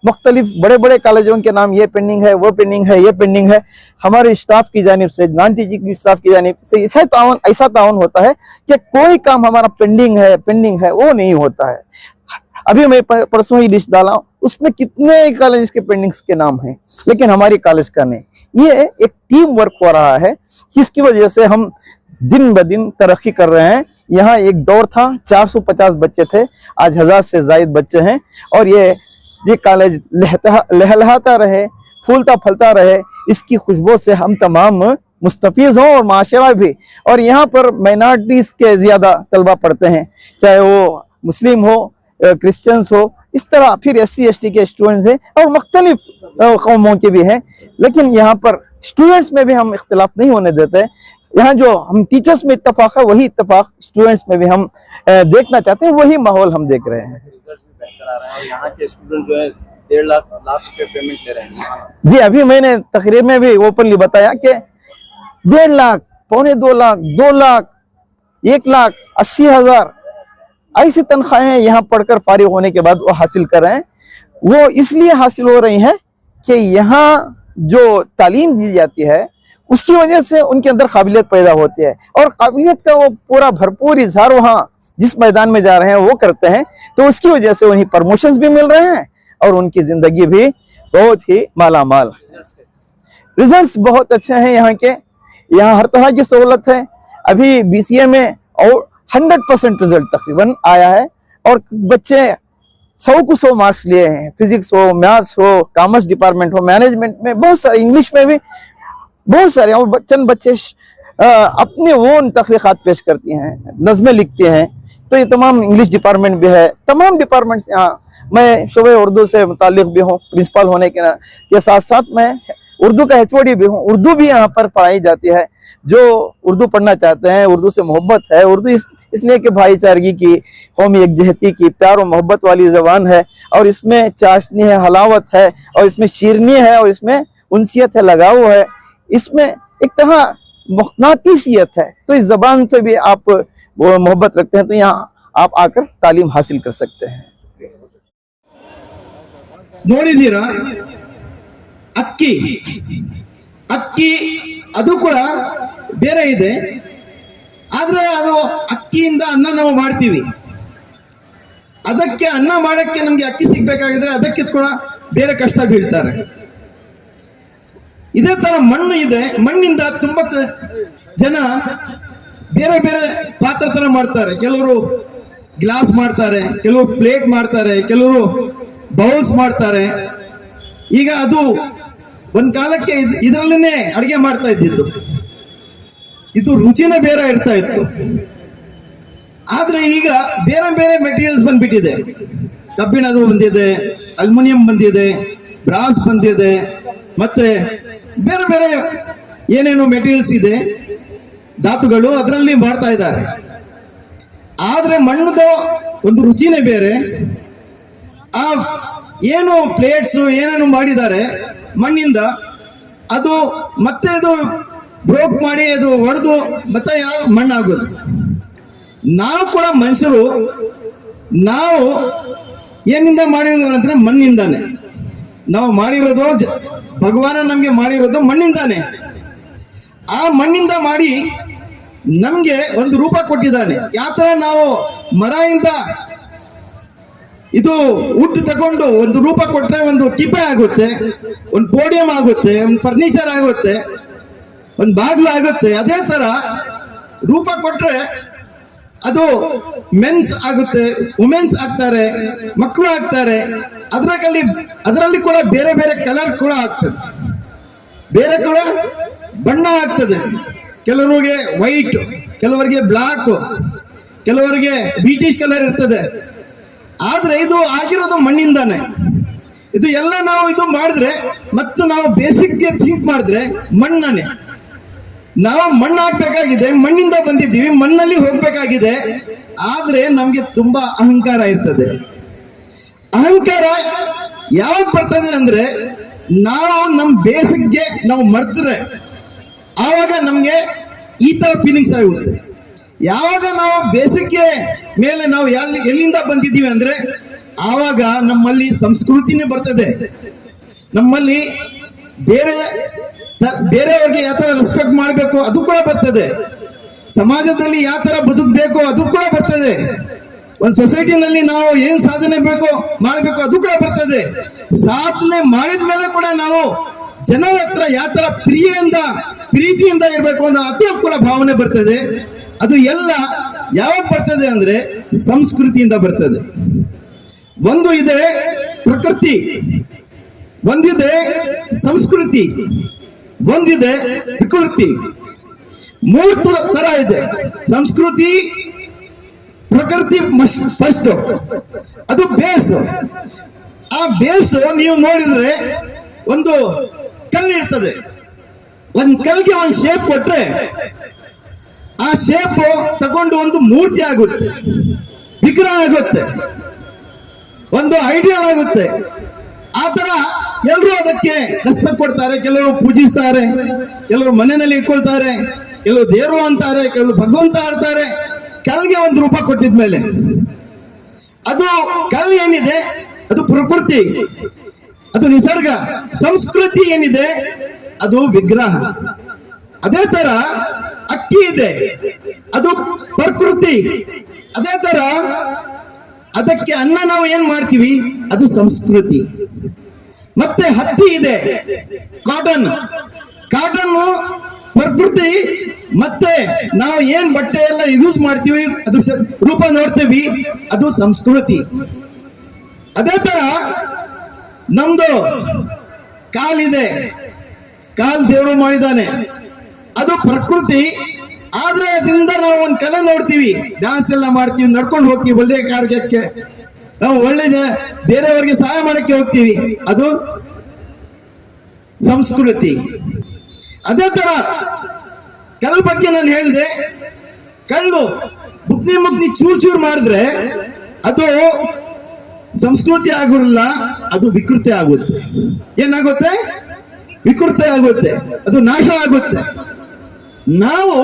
मुख्तलिफ बड़े बड़े कॉलेजों के नाम, ये पेंडिंग है, वो पेंडिंग है, ये पेंडिंग है। हमारे स्टाफ की जानिब से, नॉन टीचिंग स्टाफ की जानिब से ऐसा ताउन होता है कि कोई काम हमारा पेंडिंग है वो नहीं होता है। अभी मैं परसों ही लिस्ट डाला, उसमें कितने कॉलेज के पेंडिंग्स के नाम हैं, लेकिन हमारी कॉलेज का नहीं। ये एक टीम वर्क हो रहा है, जिसकी वजह से हम दिन ब दिन तरक्की कर रहे हैं। यहाँ एक दौर था 450 बच्चे थे, आज 1000 से ज्यादा बच्चे हैं, और ये कॉलेज लहलहाता रहे, फूलता फलता रहे, इसकी खुशबू से हम तमाम मुस्तफीज हों और माशरा भी। और यहाँ पर माइनॉरिटीज के ज्यादा तलबा पढ़ते हैं, चाहे वो मुस्लिम हो, क्रिश्चियंस हो, इस तरह फिर SC ST के स्टूडेंट्स हैं और मुख्तलिफ कौमों के भी हैं। लेकिन यहाँ पर स्टूडेंट्स में भी हम इख्तिलाफ नहीं होने देते। यहाँ जो हम टीचर्स में इत्तफाक है वही इत्तफाक स्टूडेंट्स में भी हम देखना चाहते हैं, वही माहौल हम देख रहे हैं। रिजल्ट भी बेहतर आ रहा है और यहाँ के स्टूडेंट जो है 1.5 लाख रुपए पेमेंट ले रहे हैं। जी, अभी मैंने तकरीर में भी ओपनली बताया कि 1.5 लाख, 1.25 लाख, 2 लाख, 1,80,000 ऐसी तनख्वाहें यहाँ पढ़कर फारिग होने के बाद वो हासिल कर रहे हैं। वो इसलिए हासिल हो रही हैं कि यहाँ जो तालीम दी जाती है उसकी वजह से उनके अंदर काबिलियत पैदा होती है और काबिलियत का वो पूरा भरपूर इजहार वहाँ जिस मैदान में जा रहे हैं वो करते हैं, तो उसकी वजह से उन्हें प्रमोशंस भी मिल रहे हैं और उनकी जिंदगी भी बहुत ही मालामाल। रिजल्ट्स बहुत अच्छे हैं यहाँ के, यहाँ हर तरह की सहूलत है। अभी BCA में और 100% रिजल्ट तकरीबन आया है और बच्चे 100 को 100 मार्क्स लिए हैं। फिजिक्स हो, मैथ्स हो, कॉमर्स डिपार्टमेंट हो, मैनेजमेंट में बहुत सारे, इंग्लिश में भी बहुत सारे। और चंद बच्चे अपने वो तख्लीकात पेश करती हैं, नज़में लिखती हैं, तो ये तमाम इंग्लिश डिपार्टमेंट भी है, तमाम डिपार्टमेंट्स यहाँ। मैं शोबे उर्दू से मुताल्लिक भी हूँ, प्रिंसिपल होने के साथ साथ मैं उर्दू का HOD भी हूँ। उर्दू भी यहाँ पर पढ़ाई जाती है। जो उर्दू पढ़ना चाहते हैं, उर्दू से मोहब्बत है, उर्दू इसलिए कि भाईचारगी की, कौमी यकजहती की, प्यार और मोहब्बत वाली ज़बान है और इसमें चाशनी है, हलावत है और इसमें शीरनी है और इसमें उनसियत है, लगाव है, इसमें एक तरह मखनातीसियत है। तो इस ज़बान से भी आप वो मोहब्बत रखते हैं तो यहाँ आप आकर तालीम हासिल कर सकते हैं। ನೋಡಿದ್ದೀರಾ ಅಕ್ಕಿ ಅಕ್ಕಿ ಅದು ಕೂಡ ಬೇರೆ ಇದೆ, ಆದ್ರೆ ಅದು ಅಕ್ಕಿಯಿಂದ ಅನ್ನ ನಾವು ಮಾಡ್ತೀವಿ. ಅದಕ್ಕೆ ಅನ್ನ ಮಾಡಕ್ಕೆ ನಮ್ಗೆ ಅಕ್ಕಿ ಸಿಗ್ಬೇಕಾಗಿದ್ರೆ ಅದಕ್ಕೆ ಕೂಡ ಬೇರೆ ಕಷ್ಟ ಬೀಳ್ತಾರೆ. ಇದೇ ತರ ಮಣ್ಣು ಇದೆ, ಮಣ್ಣಿಂದ ತುಂಬಾ ಜನ ಬೇರೆ ಬೇರೆ ಪಾತ್ರ ತರ ಮಾಡ್ತಾರೆ. ಕೆಲವರು ಗ್ಲಾಸ್ ಮಾಡ್ತಾರೆ, ಕೆಲವರು ಪ್ಲೇಟ್ ಮಾಡ್ತಾರೆ, ಕೆಲವರು ಬೌಲ್ಸ್ ಮಾಡ್ತಾರೆ. ಈಗ ಅದು ಒಂದ್ ಕಾಲಕ್ಕೆ ಇದರಲ್ಲೇನೆ ಅಡಿಗೆ ಮಾಡ್ತಾ ಇದ್ದಿದ್ದು, ಇದು ರುಚಿನೇ ಬೇರೆ ಇರ್ತಾ ಇತ್ತು. ಆದ್ರೆ ಈಗ ಬೇರೆ ಬೇರೆ ಮೆಟೀರಿಯಲ್ಸ್ ಬಂದ್ಬಿಟ್ಟಿದೆ. ಕಬ್ಬಿಣದು ಬಂದಿದೆ, ಅಲ್ಯೂಮಿನಿಯಂ ಬಂದಿದೆ, ಬ್ರಾಸ್ ಬಂದಿದೆ, ಮತ್ತೆ ಬೇರೆ ಬೇರೆ ಏನೇನು ಮೆಟೀರಿಯಲ್ಸ್ ಇದೆ, ಧಾತುಗಳು, ಅದರಲ್ಲಿ ಮಾಡ್ತಾ ಇದ್ದಾರೆ. ಆದ್ರೆ ಮಣ್ಣದ ಒಂದು ರುಚಿನೇ ಬೇರೆ. ಆ ಏನು ಪ್ಲೇಟ್ಸ್ ಏನೇನು ಮಾಡಿದ್ದಾರೆ ಮಣ್ಣಿಂದ, ಅದು ಮತ್ತೆ ಅದು ಬ್ರೋಕ್ ಮಾಡಿ ಅದು ಹೊಡೆದು ಮತ್ತೆ ಯಾವ ಮಣ್ಣಾಗೋದು. ನಾವು ಕೂಡ ಮನುಷ್ಯರು, ನಾವು ಏನಿಂದ ಮಾಡಿರೋದು ಅಂದ್ರೆ ಮಣ್ಣಿಂದಾನೆ. ನಾವು ಮಾಡಿರೋದು, ಭಗವಾನ ನಮ್ಗೆ ಮಾಡಿರೋದು ಮಣ್ಣಿಂದಾನೆ. ಆ ಮಣ್ಣಿಂದ ಮಾಡಿ ನಮ್ಗೆ ಒಂದು ರೂಪ ಕೊಟ್ಟಿದ್ದಾನೆ. ಯಾವ ತರ ನಾವು ಮರದಿಂದ ಇದು ಉಟ್ಟು ತಗೊಂಡು ಒಂದು ರೂಪ ಕೊಟ್ರೆ ಒಂದು ಟಿಪೆ ಆಗುತ್ತೆ, ಒಂದು ಪೋಡಿಯಂ ಆಗುತ್ತೆ, ಒಂದು ಫರ್ನಿಚರ್ ಆಗುತ್ತೆ, ಒಂದು ಬಾಗ್ಲು ಆಗುತ್ತೆ. ಅದೇ ತರ ರೂಪ ಕೊಟ್ರೆ ಅದು ಮೆನ್ಸ್ ಆಗುತ್ತೆ, ವುಮೆನ್ಸ್ ಆಗ್ತಾರೆ, ಮಕ್ಕಳು ಆಗ್ತಾರೆ. ಅದರಲ್ಲಿ ಕೂಡ ಬೇರೆ ಬೇರೆ ಕಲರ್ ಕೂಡ ಆಗ್ತದೆ, ಬೇರೆ ಕೂಡ ಬಣ್ಣ ಆಗ್ತದೆ. ಕೆಲವರಿಗೆ ವೈಟ್, ಕೆಲವರಿಗೆ ಬ್ಲಾಕ್, ಕೆಲವರಿಗೆ ಬ್ರಿಟಿಷ್ ಕಲರ್ ಇರ್ತದೆ. ಆದ್ರೆ ಇದು ಆಗಿರೋದು ಮಣ್ಣಿಂದಾನೆ. ಇದು ಎಲ್ಲ ನಾವು ಇದು ಮಾಡಿದ್ರೆ ಮತ್ತು ನಾವು ಬೇಸಿಕ್ಗೆ ಥಿಂಕ್ ಮಾಡಿದ್ರೆ ಮಣ್ಣನೆ. ನಾವು ಮಣ್ಣು ಹಾಕ್ಬೇಕಾಗಿದೆ, ಮಣ್ಣಿಂದ ಬಂದಿದ್ದೀವಿ, ಮಣ್ಣಲ್ಲಿ ಹೋಗ್ಬೇಕಾಗಿದೆ. ಆದ್ರೆ ನಮ್ಗೆ ತುಂಬಾ ಅಹಂಕಾರ ಇರ್ತದೆ. ಅಹಂಕಾರ ಯಾವಾಗ ಬರ್ತದೆ ಅಂದ್ರೆ ನಾವು ನಮ್ಮ ಬೇಸಿಕ್ಗೆ ನಾವು ಮರ್ತ್ರೆ ಆವಾಗ ನಮ್ಗೆ ಈ ತರ ಫೀಲಿಂಗ್ಸ್ ಆಗುತ್ತೆ. ಯಾವಾಗ ನಾವು ಬೇಸಿಕ್ಗೆ ಮೇಲೆ ನಾವು ಎಲ್ಲಿಂದ ಬಂದಿದ್ದೀವಿ ಅಂದ್ರೆ ಆವಾಗ ನಮ್ಮಲ್ಲಿ ಸಂಸ್ಕೃತಿನೇ ಬರ್ತದೆ. ನಮ್ಮಲ್ಲಿ ಬೇರೆಯವ್ರಿಗೆ ಯಾವ ತರ ರೆಸ್ಪೆಕ್ಟ್ ಮಾಡಬೇಕು ಅದು ಕೂಡ ಬರ್ತದೆ. ಸಮಾಜದಲ್ಲಿ ಯಾವ ತರ ಬದುಕಬೇಕು ಅದು ಕೂಡ ಬರ್ತದೆ. ಒಂದು ಸೊಸೈಟಿನಲ್ಲಿ ನಾವು ಏನ್ ಸಾಧನೆ ಮಾಡಬೇಕು ಅದು ಕೂಡ ಬರ್ತದೆ. ಸಾಧನೆ ಮಾಡಿದ ಮೇಲೆ ಕೂಡ ನಾವು ಜನರ ಹತ್ರ ಯಾವ ತರ ಪ್ರೀತಿಯಿಂದ ಇರಬೇಕು ಅನ್ನೋ ಅದು ಕೂಡ ಭಾವನೆ ಬರ್ತದೆ. ಅದು ಎಲ್ಲ ಯಾವಾಗ ಬರ್ತದೆ ಅಂದ್ರೆ ಸಂಸ್ಕೃತಿಯಿಂದ ಬರ್ತದೆ. ಒಂದು ಇದೆ ಪ್ರಕೃತಿ, ಒಂದಿದೆ ಸಂಸ್ಕೃತಿ. ಒಂದಿದೆ ವಿಕೃತಿ. ಮೂರು ತರ ಇದೆ. ಸಂಸ್ಕೃತಿ, ಪ್ರಕೃತಿ ಫಸ್ಟ್, ಅದು ಬೇಸ್. ಆ ಬೇಸ್ ನೀವು ನೋಡಿದ್ರೆ ಒಂದು ಕಲ್ಲು ಇರ್ತದೆ. ಒಂದು ಕಲ್ಗೆ ಒಂದು ಶೇಪ್ ಕೊಟ್ರೆ ಆ ಶೇಪ್ ತಗೊಂಡು ಒಂದು ಮೂರ್ತಿ ಆಗುತ್ತೆ, ವಿಗ್ರಹ ಆಗುತ್ತೆ, ಒಂದು ಐಡಿಯಾ ಆಗುತ್ತೆ. ಆ ತರ ಎಲ್ಲರೂ ಅದಕ್ಕೆ ರೆಸ್ಪೆಕ್ಟ್ ಕೊಡ್ತಾರೆ. ಕೆಲವರು ಪೂಜಿಸ್ತಾರೆ, ಕೆಲವರು ಮನೆಯಲ್ಲಿ ಇಟ್ಕೊಳ್ತಾರೆ, ಕೆಲವರು ದೇವರು ಅಂತಾರೆ, ಕೆಲವರು ಭಗವಂತ ಆಡ್ತಾರೆ. ಕಲ್ಗೆ ಒಂದು ರೂಪ ಕೊಟ್ಟಿದ್ಮೇಲೆ ಅದು ಕಲ್ ಏನಿದೆ ಅದು ಪ್ರಕೃತಿ, ಅದು ನಿಸರ್ಗ. ಸಂಸ್ಕೃತಿ ಏನಿದೆ ಅದು ವಿಗ್ರಹ. ಅದೇ ತರ ಅಕ್ಕಿ ಇದೆ, ಅದು ಪ್ರಕೃತಿ. ಅದೇ ತರ ಅದಕ್ಕೆ ಅನ್ನ ನಾವು ಏನ್ ಮಾಡ್ತೀವಿ ಅದು ಸಂಸ್ಕೃತಿ. ಮತ್ತೆ ಹತ್ತಿ ಇದೆ, ಕಾಟನ್ ಪ್ರಕೃತಿ. ಮತ್ತೆ ನಾವು ಏನ್ ಬಟ್ಟೆ ಎಲ್ಲ ಯೂಸ್ ಮಾಡ್ತೀವಿ ಅದು ರೂಪ ನೋಡ್ತೀವಿ, ಅದು ಸಂಸ್ಕೃತಿ. ಅದೇ ತರ ನಮ್ದು ಕಾಲಿದೆ, ಕಾಲ್ ದೇವರು ಮಾಡಿದಾನೆ, ಅದು ಪ್ರಕೃತಿ. ಆದ್ರೆ ಅದರಿಂದ ನಾವು ಒಂದು ಕಲೆ ನೋಡ್ತೀವಿ, ಡ್ಯಾನ್ಸ್ ಎಲ್ಲ ಮಾಡ್ತೀವಿ, ನಡ್ಕೊಂಡು ಹೋಗ್ತೀವಿ ಒಳ್ಳೆಯ ಕಾರ್ಯಕ್ಕೆ, ನಾವು ಒಳ್ಳೆ ಬೇರೆಯವರಿಗೆ ಸಹಾಯ ಮಾಡಕ್ಕೆ ಹೋಗ್ತೀವಿ, ಅದು ಸಂಸ್ಕೃತಿ. ಅದೇ ತರ ಕಲ್ ಬಗ್ಗೆ ನಾನು ಹೇಳಿದೆ, ಕಲ್ಲು ಮುಗ್ನಿ ಚೂರ್ ಮಾಡಿದ್ರೆ ಅದು ಸಂಸ್ಕೃತಿ ಆಗೋಲ್ಲ, ಅದು ವಿಕೃತಿ ಆಗುತ್ತೆ. ಏನಾಗುತ್ತೆ? ವಿಕೃತಿ ಆಗುತ್ತೆ, ಅದು ನಾಶ ಆಗುತ್ತೆ. ನಾವು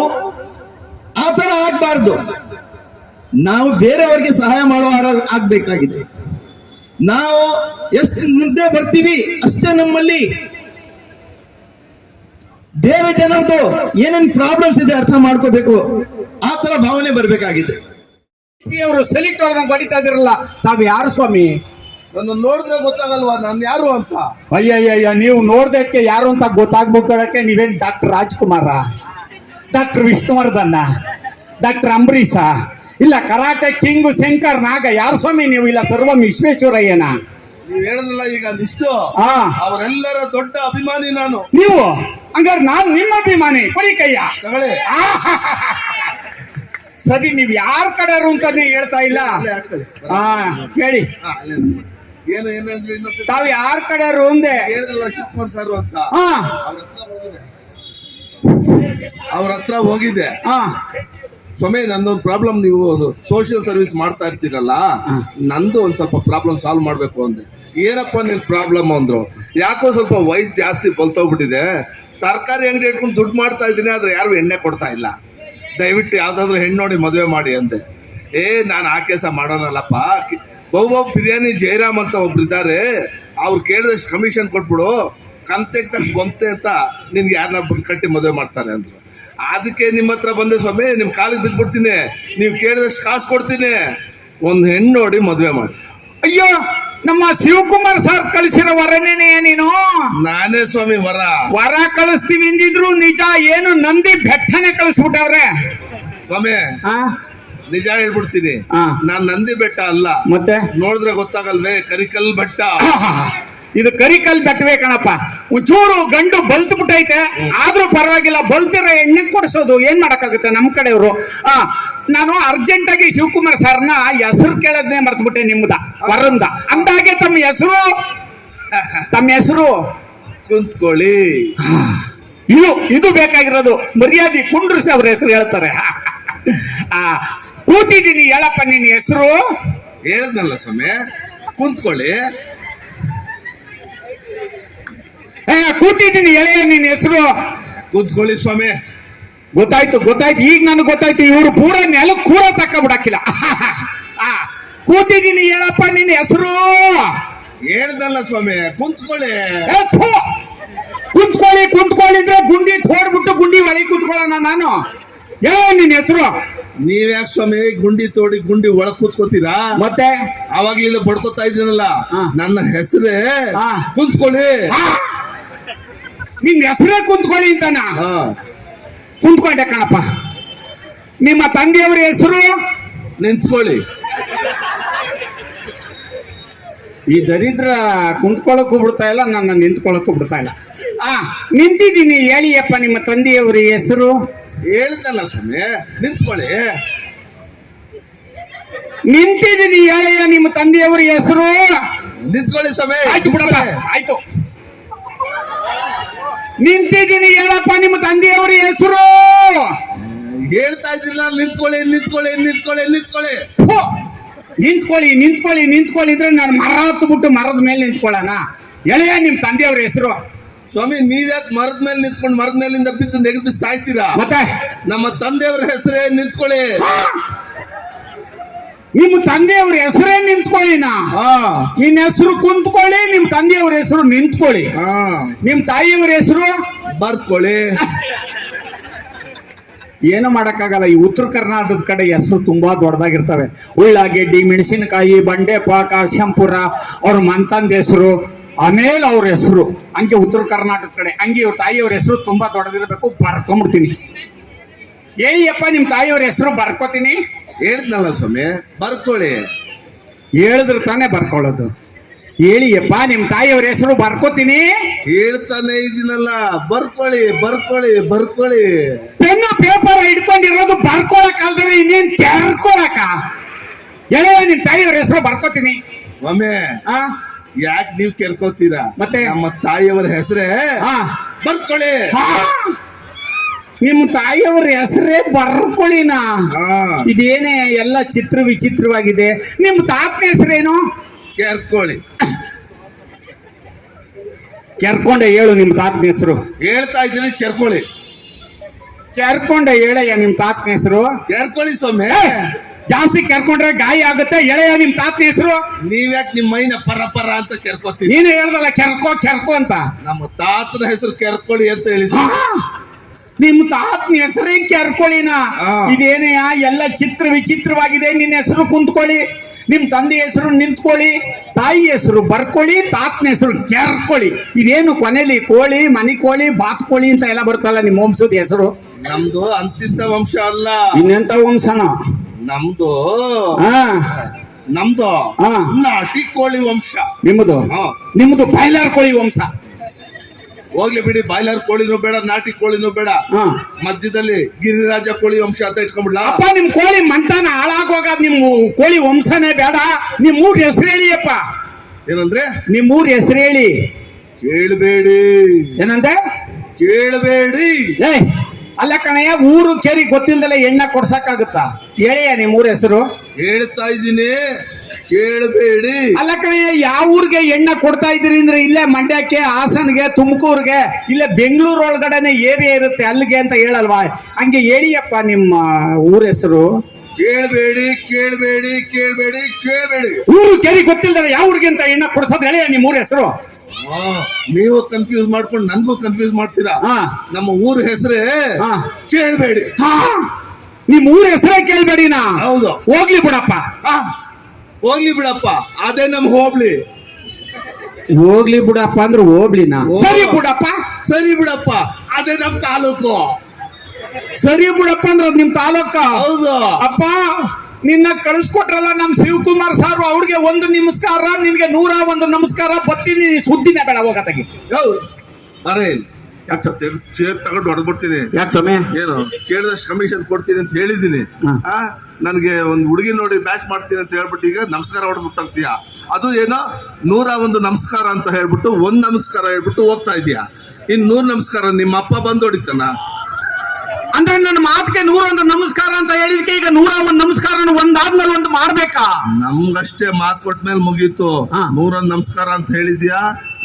ಆ ತರ ಆಗ್ಬಾರ್ದು. ನಾವು ಬೇರೆಯವರಿಗೆ ಸಹಾಯ ಮಾಡೋ ಆಗ್ಬೇಕಾಗಿದೆ. ನಾವು ಎಷ್ಟು ಮುಂದೆ ಬರ್ತೀವಿ ಅಷ್ಟೇ ನಮ್ಮಲ್ಲಿ ಬೇರೆ ಜನರದು ಏನೇನ್ ಪ್ರಾಬ್ಲಮ್ಸ್ ಇದೆ ಅರ್ಥ ಮಾಡ್ಕೋಬೇಕು, ಆ ತರ ಭಾವನೆ ಬರ್ಬೇಕಾಗಿದೆ. ಅವರು ಸೆಲಿಟ್ ಅವ್ರನ್ನ ಬಡಿತಾ ಇದಿರಲ್ಲ, ತಾವು ಯಾರು ಸ್ವಾಮಿ? ನನ್ನ ನೋಡಿದ್ರೆ ಗೊತ್ತಾಗಲ್ವಾ ನಾನು ಯಾರು ಅಂತ? ಅಯ್ಯಯ್ಯ, ನೀವು ನೋಡ್ದಕ್ಕೆ ಯಾರು ಅಂತ ಗೊತ್ತಾಗ್ಬೇಕಕ್ಕೆ ನೀವೇನ್ doctor Rajkumar, doctor Vishnuvardhan, doctor Ambareesh, ಇಲ್ಲ ಕರಾಟೆ ಕಿಂಗು ಶಂಕರ್ ನಾಗ? ಯಾರು ಸ್ವಾಮಿ ನೀವು? ಇಲ್ಲ ಸರ್ವಂ ವಿಶ್ವೇಶ್ವರಯ್ಯನ? ನೀವ್ ಹೇಳಿದ್ರಲ್ಲ ಈಗ ಇಷ್ಟು, ಅವರೆಲ್ಲರ ದೊಡ್ಡ ಅಭಿಮಾನಿ ನಾನು. ನೀವು ಹಂಗಾರೆ ನಾನು ನಿಮ್ಮ ಅಭಿಮಾನಿ. ಕೊಡಿ ಕಯ್ಯ ತಗೊಳ್ಳಿ. ಸರಿ, ನೀವ್ ಯಾರ ಕಡೆಯವರು ಅಂತ ನೀವು ಹೇಳ್ತಾ ಇಲ್ಲ. ಹೇಳಿ, ಏನು ಹೇಳಿದ್ರಿ? ತಾವ್ ಯಾರ ಕಡೆಯವರು ಅಂದೆ? ಹೇಳಿದ್ರಲ್ಲ ಶಿವಕುಮಾರ್ ಸರ್ ಅಂತ, ಅವ್ರ ಹತ್ರ ಹೋಗಿದ್ದೆ. ಸ್ವಾಮಿ, ನಂದೊಂದು ಪ್ರಾಬ್ಲಮ್, ನೀವು ಸೋಷಿಯಲ್ ಸರ್ವಿಸ್ ಮಾಡ್ತಾ ಇರ್ತೀರಲ್ಲ, ನಂದು ಒಂದ್ ಸ್ವಲ್ಪ ಪ್ರಾಬ್ಲಮ್ ಸಾಲ್ವ್ ಮಾಡ್ಬೇಕು ಅಂದೆ. ಏನಪ್ಪ ನಿನ್ ಪ್ರಾಬ್ಲಮ್ ಅಂದ್ರು. ಯಾಕೋ ಸ್ವಲ್ಪ ವಯಸ್ಸು ಜಾಸ್ತಿ ಬಲ್ತೋಗ್ಬಿಟ್ಟಿದೆ, ತರಕಾರಿ ಅಂಗಡಿ ಇಟ್ಕೊಂಡು ದುಡ್ಡು ಮಾಡ್ತಾ ಇದ್ದೀನಿ, ಆದ್ರೆ ಯಾರು ಎಣ್ಣೆ ಕೊಡ್ತಾ ಇಲ್ಲ, ದಯವಿಟ್ಟು ಯಾವ್ದಾದ್ರು ಹೆಣ್ಣು ನೋಡಿ ಮದುವೆ ಮಾಡಿ ಅಂದೆ. ನಾನು ಆ ಕೆಲಸ ಮಾಡೋನಲ್ಲಪ್ಪ, ಬಹು ಬಿರಿಯಾನಿ ಜಯರಾಮ್ ಅಂತ ಒಬ್ರು ಇದ್ದಾರೆ, ಅವ್ರು ಕೇಳಿದಷ್ಟು ಕಮಿಷನ್ ಕೊಟ್ಬಿಡು, ಕಂತೆಗೆ ಬಂತೆ ಅಂತ ನಿನ್ಗೆ ಯಾರನ್ನ ಕಟ್ಟಿ ಮದುವೆ ಮಾಡ್ತಾರೆ ಅಂದ್ರು. ಅದಕ್ಕೆ ನಿಮ್ಮ ಹತ್ರ ಬಂದೆ ಸ್ವಾಮಿ, ನಿಮ್ ಕಾಲಿಗೆ ಬಿದ್ದ್ಬಿಡ್ತೀನಿ, ನೀವು ಕೇಳಿದಷ್ಟು ಕಾಸು ಕೊಡ್ತೀನಿ, ಒಂದು ಹೆಣ್ಣು ನೋಡಿ ಮದುವೆ ಮಾಡಿ. ಅಯ್ಯೋ, ನಮ್ಮ ಶಿವಕುಮಾರ್ ಸರ್ ಕಳಿಸಿರೋ ವರನೇನೆ ನೀನು? ನಾನೇ ಸ್ವಾಮಿ ವರ ಕಳಿಸ್ತೀವಿ ಅಂದಿದ್ರು ನಿಜ ಏನು ನಂದಿ ಬೆಟ್ಟನೆ ಕಳಿಸ್ಬಿಟ್ಟವ್ರೆ ಸ್ವಾಮಿ. ನಿಜ ಹೇಳ್ಬಿಡ್ತೀನಿ, ನಾನ್ ನಂದಿ ಬೆಟ್ಟ ಅಲ್ಲ, ಮತ್ತೆ ನೋಡಿದ್ರೆ ಗೊತ್ತಾಗಲ್ವೇ, ಕರಿಕಲ್ ಬೆಟ್ಟ. ಇದು ಕರಿಕಲ್ ಬೆಟ್ಟವೇ ಕಣಪ್ಪ. ಒಂಚೂರು ಗಂಡು ಬಲ್ತು ಬಿಟ್ಟೈತೆ, ಆದ್ರೂ ಪರವಾಗಿಲ್ಲ, ಬಲ್ತಿರ ಎಣ್ಣೆ ಕೊಡಿಸೋದು ಏನ್ ಮಾಡಕ್ಕಾಗುತ್ತೆ ನಮ್ಮ ಕಡೆಯವರು. ನಾನು ಅರ್ಜೆಂಟ್ ಆಗಿ ಶಿವಕುಮಾರ್ ಸರ್ನ ಹೆಸರು ಕೇಳೋದನ್ನೇ ಮರ್ತ್ಬಿಟ್ಟೆ, ನಿಮ್ದ ವರಂದ. ಅಂದಾಗೆ ತಮ್ಮ ಹೆಸರು ಕುಂತ್ಕೊಳ್ಳಿ. ಇದು ಬೇಕಾಗಿರೋದು. ಮರ್ಯಾದೆ ಕುಂಡ್ರಿಸಿ ಅವ್ರ ಹೆಸರು ಹೇಳ್ತಾರೆ. ಕೂತಿದ್ದೀನಿ, ಹೇಳಪ್ಪ ನಿನ್ನ ಹೆಸರು. ಹೇಳದ್ನಲ್ಲ ಸ್ವಾಮಿ, ಕುಂತ್ಕೊಳ್ಳಿ. ಕೂತಿದ್ದೀನಿ, ಎಳೆಯ ನಿನ್ನ ಹೆಸರು. ಕುಂತ್ಕೊಳ್ಳಿ ಸ್ವಾಮಿ. ಗೊತ್ತಾಯ್ತು, ಈಗ ನನಗೆ ಗೊತ್ತಾಯ್ತು, ಇವರು ಪೂರ ನೆಲ ಕೂರ ತಕ್ಕ ಬಿಡಕ್ಕಿಲ್ಲ. ಕೂತಿದ್ದೀನಿ, ಹೇಳಪ್ಪ ನಿನ್ನ ಹೆಸರು. ಹೇಳ್ದಲ್ಲ ಸ್ವಾಮಿ, ಕುಂತ್ಕೊಳ್ಳಿ. ಕುಂತ್ಕೊಳ್ಳಿ ಅಂದ್ರೆ ಗುಂಡಿ ತೋಡ್ಬಿಟ್ಟು ಗುಂಡಿ ಒಳಗೆ ಕೂತ್ಕೊಳ್ಳೋಣ ನಾನು. ಹೇಳ ನಿನ್ನ ಹೆಸರು. ನೀವ್ಯಾಕೆ ಸ್ವಾಮಿ ಗುಂಡಿ ತೋಡಿ ಗುಂಡಿ ಒಳಗ್ ಕೂತ್ಕೋತೀರಾ? ಮತ್ತೆ ಅವಾಗ್ಲಿಂದ ಬಡ್ಕೋತಾ ಇದ್ದೀನಲ್ಲ, ನನ್ನ ಹೆಸರೇ ಕುಂತ್ಕೊಳ್ಳಿ. ನಿನ್ನ ಹೆಸರೇ ಕುಂತ್ಕೊಳ್ಳಿ ಅಂತಾನ? ಕುಂತ್ಕೊಂಡೆ ಕಣಪ್ಪ. ನಿಮ್ಮ ತಂದೆಯವರ ಹೆಸರು? ನಿಂತ್ಕೊಳ್ಳಿ. ಈ ದರಿದ್ರ ಕುಂತ್ಕೊಳ್ಳಕ್ಕೂ ಬಿಡ್ತಾ ಇಲ್ಲ, ನನ್ನ ನಿಂತ್ಕೊಳ್ಳಕ್ಕೂ ಬಿಡ್ತಾ ಇಲ್ಲ. ನಿಂತಿದ್ದೀನಿ, ಹೇಳಿಯಪ್ಪ ನಿಮ್ಮ ತಂದೆಯವರ ಹೆಸರು. ಹೇಳ್ದಲ್ಲ ಸ್ವಾಮಿ, ನಿಂತ್ಕೊಳ್ಳಿ. ನಿಂತಿದ್ದೀನಿ, ಹೇಳಯ್ಯ ನಿಮ್ಮ ತಂದೆಯವರ ಹೆಸರು. ನಿಂತ್ಕೊಳ್ಳಿ ಸ್ವಾಮಿ. ಆಯ್ತು ಬಿಡಪ್ಪ, ಆಯ್ತು. ನಿಂತಿದ್ದೀನಿ, ಹೇಳಪ್ಪ ನಿಮ್ಮ ತಂದೆಯವರ ಹೆಸರು. ಹೇಳ್ತಾ ಇದ್ದಿಲ್ಲ, ನಿಂತ್ಕೊಳ್ಳಿ ನಿಂತ್ಕೊಳ್ಳಿ ನಿಂತ್ಕೊಳ್ಳಿ ನಿಂತ್ಕೊಳ್ಳಿ. ಹೋ, ನಿಂತ್ಕೊಳ್ಳಿ ನಿಂತ್ಕೊಳ್ಳಿ ನಿಂತ್ಕೊಳ್ಳಿ ಅಂದ್ರೆ ನಾನು ಮರ ಹತ್ತುಬಿಟ್ಟು ಮರದ ಮೇಲೆ ನಿಂತ್ಕೊಳ್ಳೋಣ. ಎಳೆಯ ನಿಮ್ಮ ತಂದೆಯವ್ರ ಹೆಸರು. ಸ್ವಾಮಿ, ನೀವ್ಯಾಕೆ ಮರದ ಮೇಲೆ ನಿಂತ್ಕೊಂಡು ಮರದ ಮೇಲಿಂದ ಬಿದ್ದು ನೆಗೆದು ಸಾಯ್ತೀರಾ? ಮತ್ತೆ ನಮ್ಮ ತಂದೆಯವ್ರ ಹೆಸರೇ ನಿಂತ್ಕೊಳ್ಳಿ. ನಿಮ್ಮ ತಂದೆಯವ್ರ ಹೆಸರೇ ನಿಂತ್ಕೊಳ್ಳಿನ. ನಿನ್ನ ಹೆಸರು ಕುಂತ್ಕೊಳ್ಳಿ, ನಿಮ್ ತಂದೆಯವ್ರ ಹೆಸರು ನಿಂತ್ಕೊಳ್ಳಿ. ನಿಮ್ ತಾಯಿಯವ್ರ ಹೆಸರು ಬರ್ಕೊಳ್ಳಿ. ಏನು ಮಾಡಕ್ಕಾಗಲ್ಲ. ಈ ಉತ್ತರ ಕರ್ನಾಟಕದ ಕಡೆ ಹೆಸರು ತುಂಬಾ ದೊಡ್ಡದಾಗಿರ್ತವೆ. ಉಳ್ಳಾಗೆಡ್ಡಿ, ಮೆಣಸಿನಕಾಯಿ, ಬಂಡೆ ಪಾಕ, ಶಂಪುರ, ಅವ್ರ ಮಂತಂದ ಹೆಸರು, ಆಮೇಲೆ ಅವ್ರ ಹೆಸರು. ಹಂಗೆ ಉತ್ತರ ಕರ್ನಾಟಕ ಕಡೆ ಹಂಗೆ ಇವ್ರ ತಾಯಿಯವ್ರ ಹೆಸರು ತುಂಬಾ ದೊಡ್ಡದಿರ್ಬೇಕು. ಬರ್ಕೊಂಬಿಡ್ತೀನಿ. ಏಯಪ್ಪ ನಿಮ್ಮ ತಾಯಿಯವ್ರ ಹೆಸರು ಬರ್ಕೋತೀನಿ. ಹೇಳ್ದ್ನಲ್ಲ ಸ್ವಾಮಿ, ಬರ್ಕೊಳ್ಳಿ. ಹೇಳಿದ್ರೆ ತಾನೇ ಬರ್ಕೊಳ್ಳೋದು. ಹೇಳಿಯಪ್ಪ ನಿಮ್ಮ ತಾಯಿಯವ್ರ ಹೆಸರು ಬರ್ಕೋತೀನಿ. ಹೇಳ್ತಾನೆ ಇದೀನಲ್ಲ, ಬರ್ಕೊಳ್ಳಿ ಬರ್ಕೊಳ್ಳಿ ಬರ್ಕೊಳ್ಳಿ. ಪೆನ್ನು ಪೇಪರ್ ಹಿಡ್ಕೊಂಡಿರೋದು ಬರ್ಕೊಳಕ್ ಅಲ್ದ್ರೆ ಇನ್ನೇನ್ ಕೆರ್ಕೊಳಕ. ಹೇಳ ನಿಮ್ ತಾಯಿಯವ್ರ ಹೆಸರು ಬರ್ಕೋತೀನಿ. ಸ್ವಾಮಿ, ಯಾಕೆ ನೀವ್ ಕೆರ್ಕೋತೀರಾ? ಮತ್ತೆ ನಮ್ಮ ತಾಯಿಯವರ ಹೆಸರೇ ಬರ್ಕೊಳ್ಳಿ. ನಿಮ್ಮ ತಾಯಿಯವ್ರ ಹೆಸರೇ ಬರ್ಕೊಳ್ಳಿನ. ಇದೇನೇ ಎಲ್ಲ ಚಿತ್ರ ವಿಚಿತ್ರವಾಗಿದೆ. ನಿಮ್ಮ ತಾತನ ಹೆಸರೇನು? ಕೆರ್ಕೊಳ್ಳಿ. ಕೆರ್ಕೊಂಡೆ ಹೇಳು ನಿಮ್ಮ ತಾತನ ಹೆಸರು. ಹೇಳ್ತಾ ಇದ್ದೀನಿ, ಕೆರ್ಕೊಳ್ಳಿ. ಕೆರ್ಕೊಂಡೆ ಹೇಳಯ್ಯ ನಿಮ್ಮ ತಾತನ ಹೆಸರು. ಕೆರ್ಕೊಳ್ಳಿ ಸ್ವಾಮಿ. ಜಾಸ್ತಿ ಕೆರ್ಕೊಂಡ್ರೆ ಗಾಯ ಆಗುತ್ತೆ. ಎಳೆಯ ನಿಮ್ ತಾತನ ಹೆಸರು. ನೀವ್ಯಾಕೆ ನಿಮ್ಮ ಮೈನ ಪರ ಪರ ಅಂತ ಕೆರ್ಕೋತೀರಿ? ನೀನೇ ಹೇಳ್ದಲ್ಲ ಕೆರ್ಕೋ ಕೆರ್ಕೋ ಅಂತ. ನಮ್ಮ ತಾತನ ಹೆಸರು ಕೆರ್ಕೊಳ್ಳಿ ಅಂತ ಹೇಳಿದ್ರು. ನಿಮ್ ತಾತನ ಹೆಸರೇ ಕೆರ್ಕೊಳ್ಳಿನ. ಇದೇನೆಯ ಎಲ್ಲ ಚಿತ್ರ ವಿಚಿತ್ರವಾಗಿದೆ. ನಿನ್ನ ಹೆಸರು ಕುಂತ್ಕೊಳ್ಳಿ, ನಿಮ್ ತಂದೆ ಹೆಸರು ನಿಂತ್ಕೊಳ್ಳಿ, ತಾಯಿ ಹೆಸರು ಬರ್ಕೊಳ್ಳಿ, ತಾತನ ಹೆಸರು ಕೆರ್ಕೊಳ್ಳಿ. ಇದೇನು ಕೊನೆಲಿ ಕೋಳಿ, ಮನಿ ಕೋಳಿ, ಬಾತ್ಕೋಳಿ ಅಂತ ಎಲ್ಲ ಬರ್ತಲ್ಲ ನಿಮ್ಮ ವಂಶದ ಹೆಸರು. ನಮ್ದು ಅಂತಿಂತ ವಂಶ ಅಲ್ಲ. ಇನ್ನೆಂತ ವಂಶನ ನಮ್ದು? ನಾಟಿ ಕೋಳಿ ವಂಶ. ನಿಮ್ಮದು ಬಾಯ್ಲರ್ ಕೋಳಿ ವಂಶ. ಹೋಗ್ಲಿ ಬಿಡಿ, ಬಾಯ್ಲರ್ ಕೋಳಿನೂ ಬೇಡ, ನಾಟಿ ಕೋಳಿನೂ ಬೇಡ. ಮಧ್ಯದಲ್ಲಿ ಗಿರಿರಾಜ ಕೋಳಿ ವಂಶ ಅಂತ ಇಟ್ಕೊಂಡ್ಬಿಡ್ಲಾ? ಅಪ್ಪ ನಿಮ್ ಕೋಳಿ ಮಂತಾನ ಹಾಳಾಗೋಗಾದ್. ನಿಮ್ ಕೋಳಿ ವಂಶನೇ ಬೇಡ. ನಿಮ್ ಊರ್ ಹೆಸರು ಹೇಳಿಯಪ್ಪ. ಏನಂದ್ರೆ? ನಿಮ್ ಊರ್ ಹೆಸರು ಹೇಳಿ. ಕೇಳಬೇಡಿ. ಏನಂದ್ರೆ? ಕೇಳಬೇಡಿ. ಅಲ್ಲ ಕಣಯ್ಯ, ಊರು ಕೇರಿ ಗೊತ್ತಿಲ್ದಲ್ಲ ಎಣ್ಣ ಕೊಡ್ಸಕ್ಕಾಗುತ್ತಾ? ಹೇಳಿಯ ನಿಮ್ ಊರ ಹೆಸರು. ಹೇಳ್ತಾ ಇದ್ದೀನಿ, ಕೇಳಬೇಡಿ. ಅಲ್ಲ ಕಣಯ್ಯ, ಯಾವ ಊರಿಗೆ ಎಣ್ಣ ಕೊಡ್ತಾ ಇದ್ದೀರಿ ಅಂದ್ರೆ ಇಲ್ಲೇ ಮಂಡ್ಯಕ್ಕೆ, ಹಾಸನ್ಗೆ, ತುಮಕೂರ್ಗೆ, ಇಲ್ಲೇ ಬೆಂಗಳೂರು ಒಳಗಡೆನೆ ಏರಿಯಾ ಇರುತ್ತೆ ಅಲ್ಲಿಗೆ ಅಂತ ಹೇಳಲ್ವಾ? ಹಂಗೆ ಹೇಳಿಯಪ್ಪ ನಿಮ್ಮ ಊರ ಹೆಸರು. ಕೇಳಬೇಡಿ ಕೇಳಬೇಡಿ ಕೇಳಬೇಡಿ ಕೇಳಬೇಡಿ. ಊರು ಕೇರಿ ಗೊತ್ತಿಲ್ದಲ್ಲ ಯಾವ ಊರಿಗೆ ಅಂತ ಎಣ್ಣ ಕೊಡ್ಸೋದು ಹೇಳಿಯ ನಿಮ್ಮ ಊರ ಹೆಸರು. ನೀವು ಕನ್ಫ್ಯೂಸ್ ಮಾಡ್ಕೊಂಡು ನನ್ಗೂ ಕನ್ಫ್ಯೂಸ್ ಮಾಡ್ತೀರಾ. ನಮ್ಮ ಊರ ಹೆಸರೇ ಕೇಳಬೇಡಿ. ನಿಮ್ ಊರ ಹೆಸರೇ ಕೇಳಬೇಡಿನಾ? ಹೌದು. ಹೋಗ್ಲಿ ಬಿಡಪ್ಪ. ಹೋಗ್ಲಿ ಬಿಡಪ್ಪ, ಅದೇ ನಮ್ ಹೋಬ್ಳಿ. ಹೋಗ್ಲಿ ಬಿಡಪ್ಪ ಅಂದ್ರೆ ಹೋಬ್ಳಿನ? ಸರಿ ಬಿಡಪ್ಪ. ಸರಿ ಬಿಡಪ್ಪ, ಅದೇ ನಮ್ ತಾಲೂಕು. ಸರಿ ಬಿಡಪ್ಪ ಅಂದ್ರೆ ನಿಮ್ ತಾಲೂಕ? ಹೌದು. ಅಪ್ಪ ನಿನ್ನ ಕಳಿಸ್ಕೊಟ್ರಲ್ಲ ನಮ್ ಶಿವಕುಮಾರ್ ಸಾರು, ಅವ್ರಿಗೆ ಒಂದು ನಮಸ್ಕಾರ, ನಿನ್ಗೆ 101 ನಮಸ್ಕಾರ. ಬತ್ತೀನಿ, ಸುದ್ದಿನೇ ಬೇಡ, ಹೋಗತ್ತಾಗಿ. ಅರೆ ಯಾಕೆ ಚೇರ್ ತಗೊಂಡು ಹೊಡೆದ್ಬಿಡ್ತೀನಿ. ಯಾಕೆ ಸಮಯ? ಏನು ಕೇಳಿದಷ್ಟು ಕಮಿಷನ್ ಕೊಡ್ತೀನಿ ಅಂತ ಹೇಳಿದೀನಿ. ನನಗೆ ಒಂದು ಹುಡುಗಿ ನೋಡಿ ಬ್ಯಾಚ್ ಮಾಡ್ತೀನಿ ಅಂತ ಹೇಳ್ಬಿಟ್ಟು ಈಗ ನಮಸ್ಕಾರ ಹೊಡೆದ್ಬಿಟ್ಟಾಗ್ತೀಯ. ಅದು ಏನೋ 101 ನಮಸ್ಕಾರ ಅಂತ ಹೇಳ್ಬಿಟ್ಟು 1 ನಮಸ್ಕಾರ ಹೇಳ್ಬಿಟ್ಟು ಹೋಗ್ತಾ ಇದೀಯಾ. ಇನ್ 100 ನಮಸ್ಕಾರ ನಿಮ್ಮ ಅಪ್ಪ ಬಂದು ಹೊಡಿತಾನ? ಅಂದ್ರೆ ನನ್ನ ಮಾತಿಗೆ 101 ನಮಸ್ಕಾರ ಅಂತ ಹೇಳಿದಕ್ಕೆ ಈಗ 101 ನಮಸ್ಕಾರ ಒಂದಾದ್ಮೇಲೆ ಒಂದು ಮಾಡ್ಬೇಕಾ? ನಮ್ಗಷ್ಟೇ ಮಾತು ಕೊಟ್ಮೇಲೆ ಮುಗೀತು. 101 ನಮಸ್ಕಾರ ಅಂತ ಹೇಳಿದ್ಯಾ,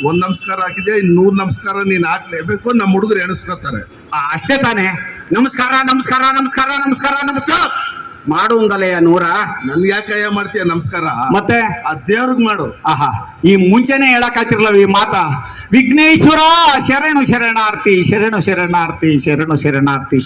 1 ನಮಸ್ಕಾರ ಹಾಕಿದ್ಯಾ, ಇನ್ 100 ನಮಸ್ಕಾರ ನೀನ್ ಹಾಕ್ಲೇಬೇಕು. ನಮ್ಮ ಹುಡುಗರು ಎಣಿಸ್ಕೊತಾರೆ. ಅಷ್ಟೇ ತಾನೆ? ನಮಸ್ಕಾರ ನಮಸ್ಕಾರ ನಮಸ್ಕಾರ ನಮಸ್ಕಾರ ನಮಸ್ಕಾರ ಮಾಡು ಅಂದಲೇ 100. ನನ್ಗೆ ಯಾಕಯ್ಯ ಮಾಡ್ತೀಯ ನಮಸ್ಕಾರ? ಮತ್ತೆ ಆ ದೇವ್ರಿಗೆ ಮಾಡು. ಆಹಾ, ಈ ಮುಂಚೆನೆ ಹೇಳಕ್ಕಾಗ್ತಿರ್ಲವ ಈ ಮಾತ. ವಿಘ್ನೇಶ್ವರ ಶರಣು ಶರಣಾರ್ಥಿ, ಶರಣು ಶರಣಾರ್ಥಿ, ಶರಣು ಶರಣಾರ್ಥಿ.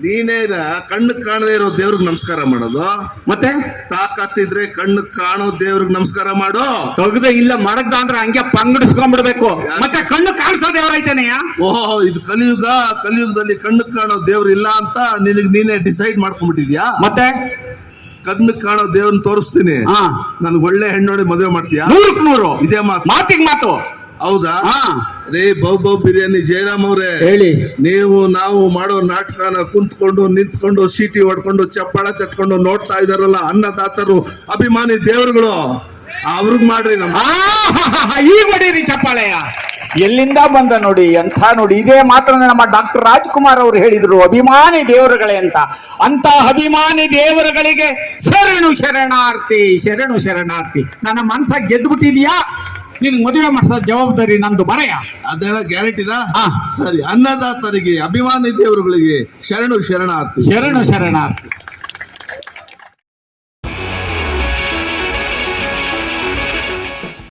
ನೀನೇನ ಕಣ್ಣು ಕಾಣದೇ ಇರೋ ದೇವ್ರಿಗೆ ನಮಸ್ಕಾರ ಮಾಡೋದು? ಮತ್ತೆ ತಾಕತ್ತಿದ್ರೆ ಕಣ್ಣು ಕಾಣೋ ದೇವ್ರಿಗೆ ನಮಸ್ಕಾರ ಮಾಡು. ತೆಗ್ದ ಇಲ್ಲ ಮಡಗ್ದ ಅಂದ್ರೆ ಹಂಗೆ ಪಂಗಡಿಸ್ಕೊಂಡ್ಬಿಡ್ಬೇಕು. ಮತ್ತೆ ಕಣ್ಣು ಕಾಣಿಸೋ ದೇವ್ರಾಯ್ತೇನೆಯ? ಓಹೋ, ಇದು ಕಲಿಯುಗ. ಕಲಿಯುಗದಲ್ಲಿ ಕಣ್ಣು ಕಾಣೋ ದೇವ್ರು ಇಲ್ಲ ಅಂತ ನೀನೇ ಡಿಸೈಡ್ ಮಾಡ್ಕೊಂಡ್ಬಿಟ್ಟಿದ್ಯಾ? ಮತ್ತೆ ಕಣ್ಣು ಕಾಣೋ ದೇವ್ರನ್ನ ತೋರಿಸ್ತೀನಿ. ನನ್ಗೆ ಒಳ್ಳೆ ಹೆಣ್ಣು ನೋಡಿ ಮದುವೆ ಮಾಡ್ತೀಯಾ? 100ಕ್ಕೆ 100 ಇದೇ ಮಾತು. ಮಾತಿಗೆ ಮಾತು. ಹೌದಾ? ಹಾ. ರೇ ಬೌ ಬಿರಿಯಾನಿ ಜಯರಾಮ್ ಅವ್ರೆ, ಹೇಳಿ. ನಾವು ಮಾಡೋ ನಾಟಕನ ಕುಂತ್ಕೊಂಡು ನಿಂತ್ಕೊಂಡು ಸೀಟಿ ಹೊಡ್ಕೊಂಡು ಚಪ್ಪಾಳ ತಟ್ಕೊಂಡು ನೋಡ್ತಾ ಇದಾರಲ್ಲ ಅನ್ನದಾತರು, ಅಭಿಮಾನಿ ದೇವರುಗಳು, ಅವ್ರಿಗೆ ಮಾಡ್ರಿ ನಮ್ಮ. ಈಗ ಹೊಡೀರಿ ಚಪ್ಪಾಳೆಯ. ಎಲ್ಲಿಂದ ಬಂದ ನೋಡಿ, ಎಂಥ ನೋಡಿ. ಇದೇ ಮಾತನ್ನ ನಮ್ಮ ಡಾಕ್ಟರ್ ರಾಜ್ಕುಮಾರ್ ಅವರು ಹೇಳಿದ್ರು, ಅಭಿಮಾನಿ ದೇವರುಗಳೇ ಅಂತ. ಅಂತ ಅಭಿಮಾನಿ ದೇವರುಗಳಿಗೆ ಶರಣು ಶರಣಾರ್ಥಿ, ಶರಣು ಶರಣಾರ್ಥಿ. ನನ್ನ ಮನಸ್ಸ ಗೆದ್ದುಬಿಟ್ಟಿದ್ಯಾ? ನಿನ್ಗೆ ಮದುವೆ ಮಾಡಿಸೋ ಜವಾಬ್ದಾರಿ ನಂದು, ಬರೆಯ. ಅದೆಲ್ಲ ಗ್ಯಾರಂಟಿನಾ? ಸರಿ. ಅನ್ನದಾತರಿಗೆ, ಅಭಿಮಾನಿ ದೇವರುಗಳಿಗೆ ಶರಣು ಶರಣಾರ್ಥಿ, ಶರಣು ಶರಣಾರ್ಥಿ.